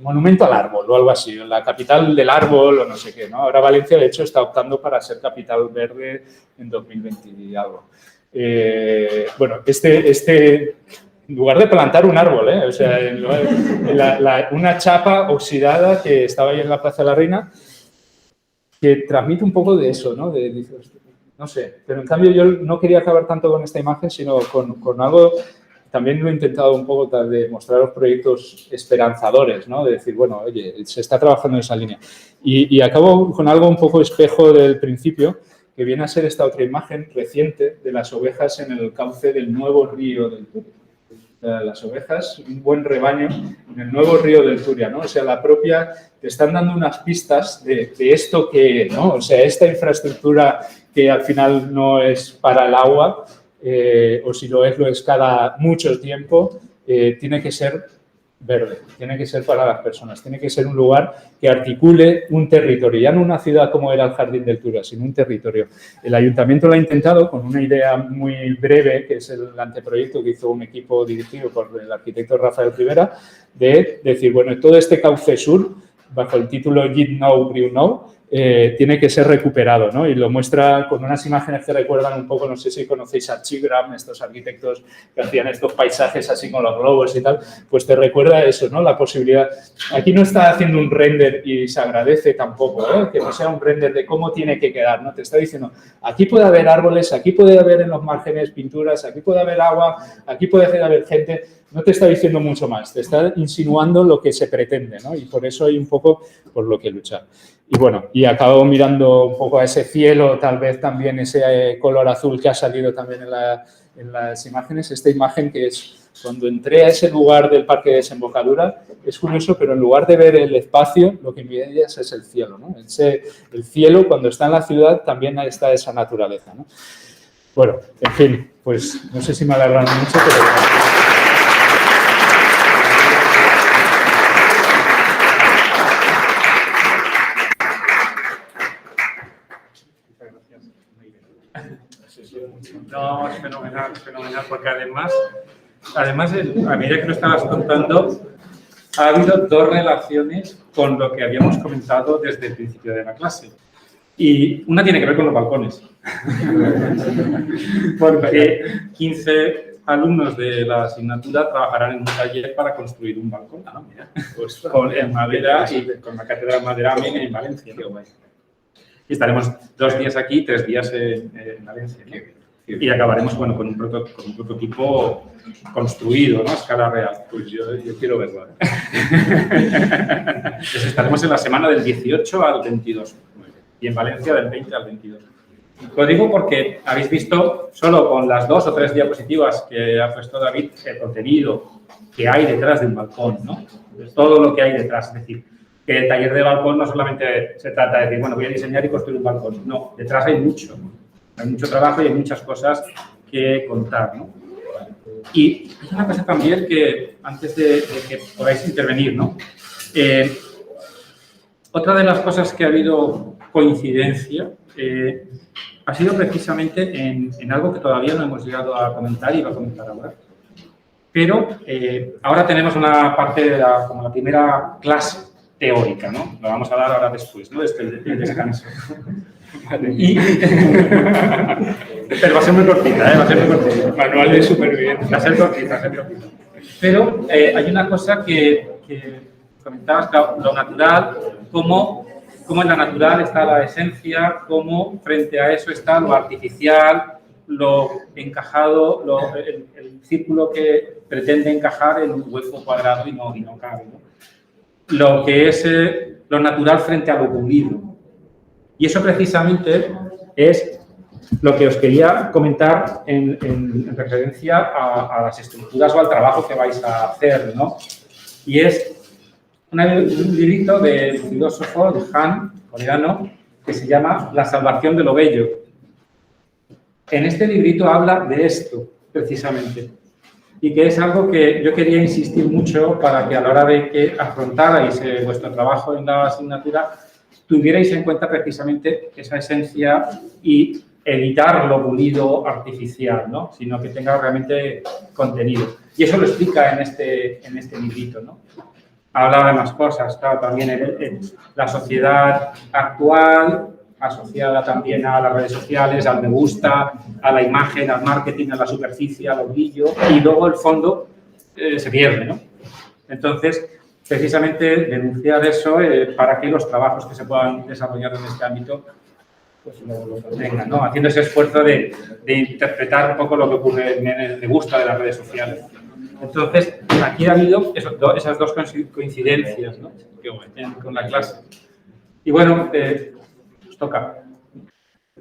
monumento al árbol o algo así, la capital del árbol o no sé qué, ¿no? Ahora Valencia, de hecho, está optando para ser capital verde en 2020 y algo. Bueno, en lugar de plantar un árbol, o sea, una chapa oxidada que estaba ahí en la Plaza de la Reina, que transmite un poco de eso, ¿no? No sé, pero en cambio yo no quería acabar tanto con esta imagen, sino con algo, también lo he intentado un poco de mostraros proyectos esperanzadores, ¿no? De decir, bueno, oye, se está trabajando en esa línea. Y acabo con algo un poco espejo del principio, que viene a ser esta otra imagen reciente de las ovejas en el cauce del nuevo río del Turia. Las ovejas, un buen rebaño en el nuevo río del Turia, ¿no? O sea, te están dando unas pistas de esto que, ¿no? O sea, esta infraestructura que al final no es para el agua, o si lo es cada mucho tiempo, tiene que ser verde, tiene que ser para las personas, tiene que ser un lugar que articule un territorio, ya no una ciudad como era el Jardín del Turia, sino un territorio. El ayuntamiento lo ha intentado con una idea muy breve, que es el anteproyecto que hizo un equipo dirigido por el arquitecto Rafael Rivera, de decir, bueno, todo este cauce sur, bajo el título Yit Nou, Briu Nou, tiene que ser recuperado, ¿no? Y lo muestra con unas imágenes que recuerdan un poco, no sé si conocéis a Chigram, estos arquitectos que hacían estos paisajes así con los globos y tal, pues te recuerda eso, ¿no? La posibilidad. Aquí no está haciendo un render y se agradece tampoco, que no sea un render de cómo tiene que quedar, ¿no? Te está diciendo, aquí puede haber árboles, aquí puede haber en los márgenes pinturas, aquí puede haber agua, aquí puede haber gente. No te está diciendo mucho más, te está insinuando lo que se pretende, ¿no? Y por eso hay un poco por lo que luchar. Y bueno, y acabo mirando un poco a ese cielo, tal vez también ese color azul que ha salido también en las imágenes. Esta imagen que es cuando entré a ese lugar del Parque de Desembocadura, es curioso, pero en lugar de ver el espacio, lo que miras es el cielo, ¿no? El cielo, cuando está en la ciudad, también está esa naturaleza, ¿no? Bueno, en fin, pues no sé si me alargaron mucho, pero... No, es fenomenal, porque además, a medida que lo estabas contando, ha habido 2 relaciones con lo que habíamos comentado desde el principio de la clase. Y una tiene que ver con los balcones. Porque 15 alumnos de la asignatura trabajarán en un taller para construir un balcón. Ah, mira, pues en madera y con la cátedra de madera en Valencia. Qué guay. Y estaremos 2 días aquí, 3 días en Valencia, ¿no? Y acabaremos, bueno, con un prototipo construido, ¿no? A escala real. Pues yo quiero verlo. Pues estaremos en la semana del 18 al 22 y en Valencia del 20 al 22. Lo digo porque habéis visto solo con las 2 o 3 diapositivas que ha puesto David el contenido que hay detrás de un balcón, ¿no? Todo lo que hay detrás, es decir, que el taller de balcón no solamente se trata de decir, bueno, voy a diseñar y construir un balcón. No, detrás hay mucho trabajo y hay muchas cosas que contar, ¿no? Y hay una cosa también que, antes de que podáis intervenir, ¿no? Otra de las cosas que ha habido coincidencia ha sido precisamente en algo que todavía no hemos llegado a comentar y va a comentar ahora, Pero ahora tenemos una parte de como la primera clase teórica, ¿no? Lo vamos a dar ahora después, ¿no? El descanso. Vale. Pero va a ser muy cortita, ¿eh? Va a ser muy cortita. Manual de supervivencia. Va a ser cortita, va a ser cortita. Pero hay una cosa que comentabas, claro, lo natural, cómo en la natural está la esencia, cómo frente a eso está lo artificial, lo encajado, el círculo que pretende encajar en un hueco cuadrado y no cabe, ¿no? Lo que es lo natural frente a lo pulido. Y eso precisamente es lo que os quería comentar en referencia a las estructuras o al trabajo que vais a hacer, ¿no? Y es un librito del filósofo de Han, coreano, que se llama La salvación de lo bello. En este librito habla de esto, precisamente, y que es algo que yo quería insistir mucho para que a la hora de que afrontarais vuestro trabajo en la asignatura tuvierais en cuenta precisamente esa esencia y evitar lo pulido artificial, ¿no? Sino que tenga realmente contenido. Y eso lo explica en este librito, ¿no? Habla de más cosas, claro, también en la sociedad actual, asociada también a las redes sociales, al me gusta, a la imagen, al marketing, a la superficie, al brillo, y luego el fondo se pierde, ¿no? Entonces, precisamente denunciar eso para que los trabajos que se puedan desarrollar en este ámbito pues lo contengan, ¿no? Haciendo ese esfuerzo de interpretar un poco lo que ocurre en el me gusta de las redes sociales. Entonces, aquí ha habido esas dos coincidencias, ¿no? Con la clase. Y bueno, os toca.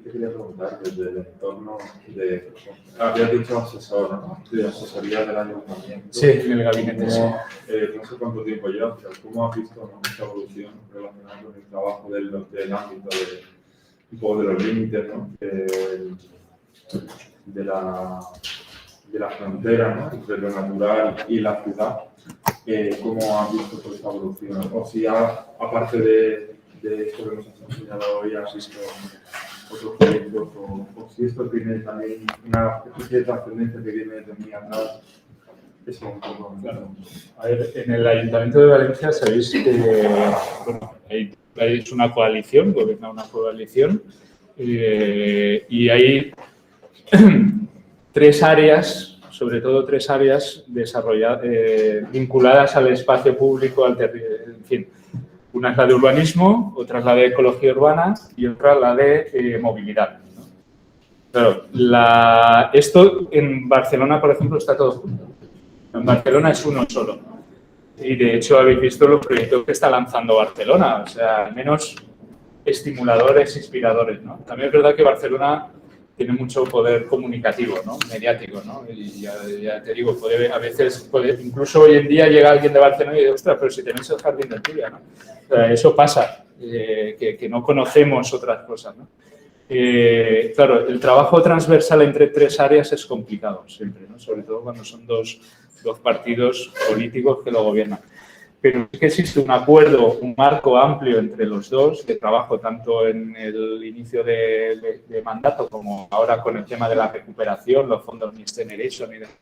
Te quería preguntar desde el entorno de... Habías dicho asesor, ¿no? De asesoría del ayuntamiento. Sí, en el gabinete, sí. No sé cuánto tiempo llevas, pero ¿cómo has visto, ¿no?, esta evolución relacionada con el trabajo del ámbito un poco de los límites, ¿no?, de la frontera, ¿no?, entre lo natural y la ciudad? ¿Cómo has visto toda esta evolución? O si aparte de esto que nos has enseñado hoy, has visto otros proyectos, o si esto tiene también una especie de trascendencia que viene desde muy atrás. Eso un poco. Claro. A ver, en el Ayuntamiento de Valencia sabéis que bueno, hay una coalición, gobierna una coalición, y hay tres áreas, sobre todo tres áreas vinculadas al espacio público, en fin. Una es la de urbanismo, otra es la de ecología urbana y otra la de movilidad, ¿no? Claro, esto en Barcelona, por ejemplo, está todo junto. En Barcelona es uno solo. Y de hecho habéis visto los proyectos que está lanzando Barcelona, o sea, al menos estimuladores, inspiradores, ¿no? También es verdad que Barcelona tiene mucho poder comunicativo, ¿no?, mediático, ¿no? Y ya te digo, a veces, incluso hoy en día llega alguien de Barcelona y dice, ostras, pero si tenéis el jardín de Turia, ¿no? O sea, eso pasa, que no conocemos otras cosas, ¿no? Claro, el trabajo transversal entre tres áreas es complicado siempre, ¿no? Sobre todo cuando son dos partidos políticos que lo gobiernan. Pero es que existe un acuerdo, un marco amplio entre los dos de trabajo, tanto en el inicio de mandato como ahora con el tema de la recuperación, los fondos Next Generation y demás,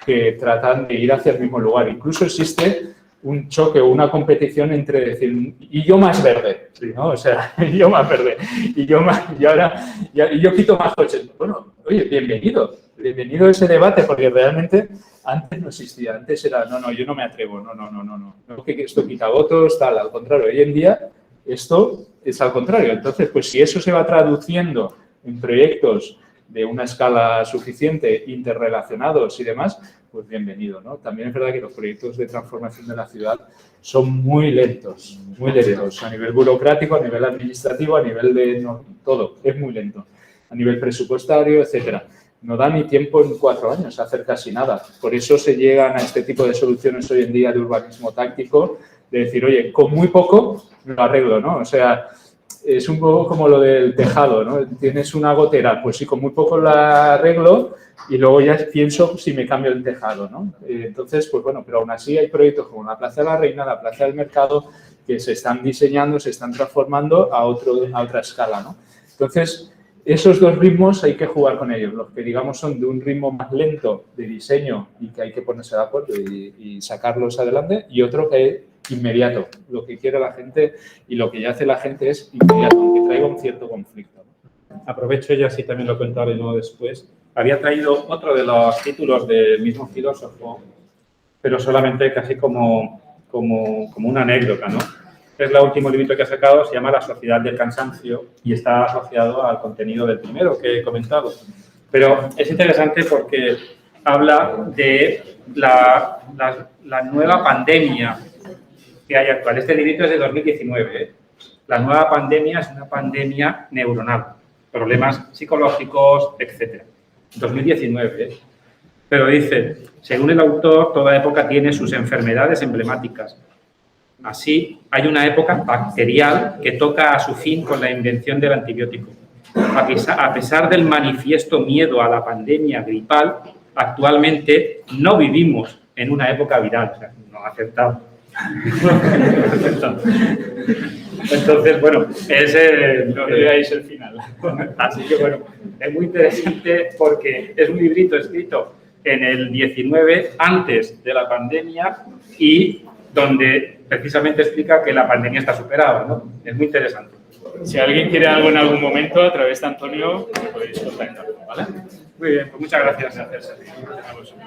que tratan de ir hacia el mismo lugar. Incluso existe un choque o una competición entre decir, y yo más verde, ¿no? O sea, yo más verde, y yo quito más coches. Bueno, oye, bienvenido a ese debate, porque realmente antes no existía, antes era, no, yo no me atrevo, no, que esto quita votos, tal, al contrario, hoy en día esto es al contrario. Entonces, pues si eso se va traduciendo en proyectos de una escala suficiente, interrelacionados y demás, pues bienvenido, ¿no? También es verdad que los proyectos de transformación de la ciudad son muy lentos, a nivel burocrático, a nivel administrativo, a nivel de todo, es muy lento, a nivel presupuestario, etcétera. No da ni tiempo en 4 años hacer casi nada. Por eso se llegan a este tipo de soluciones hoy en día de urbanismo táctico, de decir, oye, con muy poco lo arreglo, ¿no? O sea, es un poco como lo del tejado, ¿no? Tienes una gotera, pues sí, con muy poco la arreglo y luego ya pienso si me cambio el tejado, ¿no? Entonces, pues bueno, pero aún así hay proyectos como la Plaza de la Reina, la Plaza del Mercado, que se están diseñando, se están transformando a otra escala, ¿no? Entonces, Esos dos ritmos hay que jugar con ellos, los que digamos son de un ritmo más lento de diseño y que hay que ponerse de acuerdo y sacarlos adelante, y otro que es inmediato, lo que quiere la gente y lo que ya hace la gente es inmediato, aunque traiga un cierto conflicto. Aprovecho y así también lo contaré luego después. Había traído otro de los títulos del mismo filósofo, pero solamente casi como una anécdota, ¿no? Es el último libro que ha sacado, se llama La sociedad del cansancio y está asociado al contenido del primero que he comentado. Pero es interesante porque habla de la nueva pandemia que hay actual. Este librito es de 2019, ¿eh? La nueva pandemia es una pandemia neuronal, problemas psicológicos, etc. 2019, ¿eh? Pero dice, según el autor, toda época tiene sus enfermedades emblemáticas. Así, hay una época bacterial que toca a su fin con la invención del antibiótico. A pesar del manifiesto miedo a la pandemia gripal, actualmente no vivimos en una época viral. O sea, no ha aceptado. Entonces, bueno, No veáis el final. Así que, bueno, es muy interesante porque es un librito escrito en el 19, antes de la pandemia, y donde precisamente explica que la pandemia está superada, ¿no? Es muy interesante. Si alguien quiere algo en algún momento, a través de Antonio, podéis contactarlo, ¿vale? Muy bien, pues muchas gracias. Gracias a vosotros.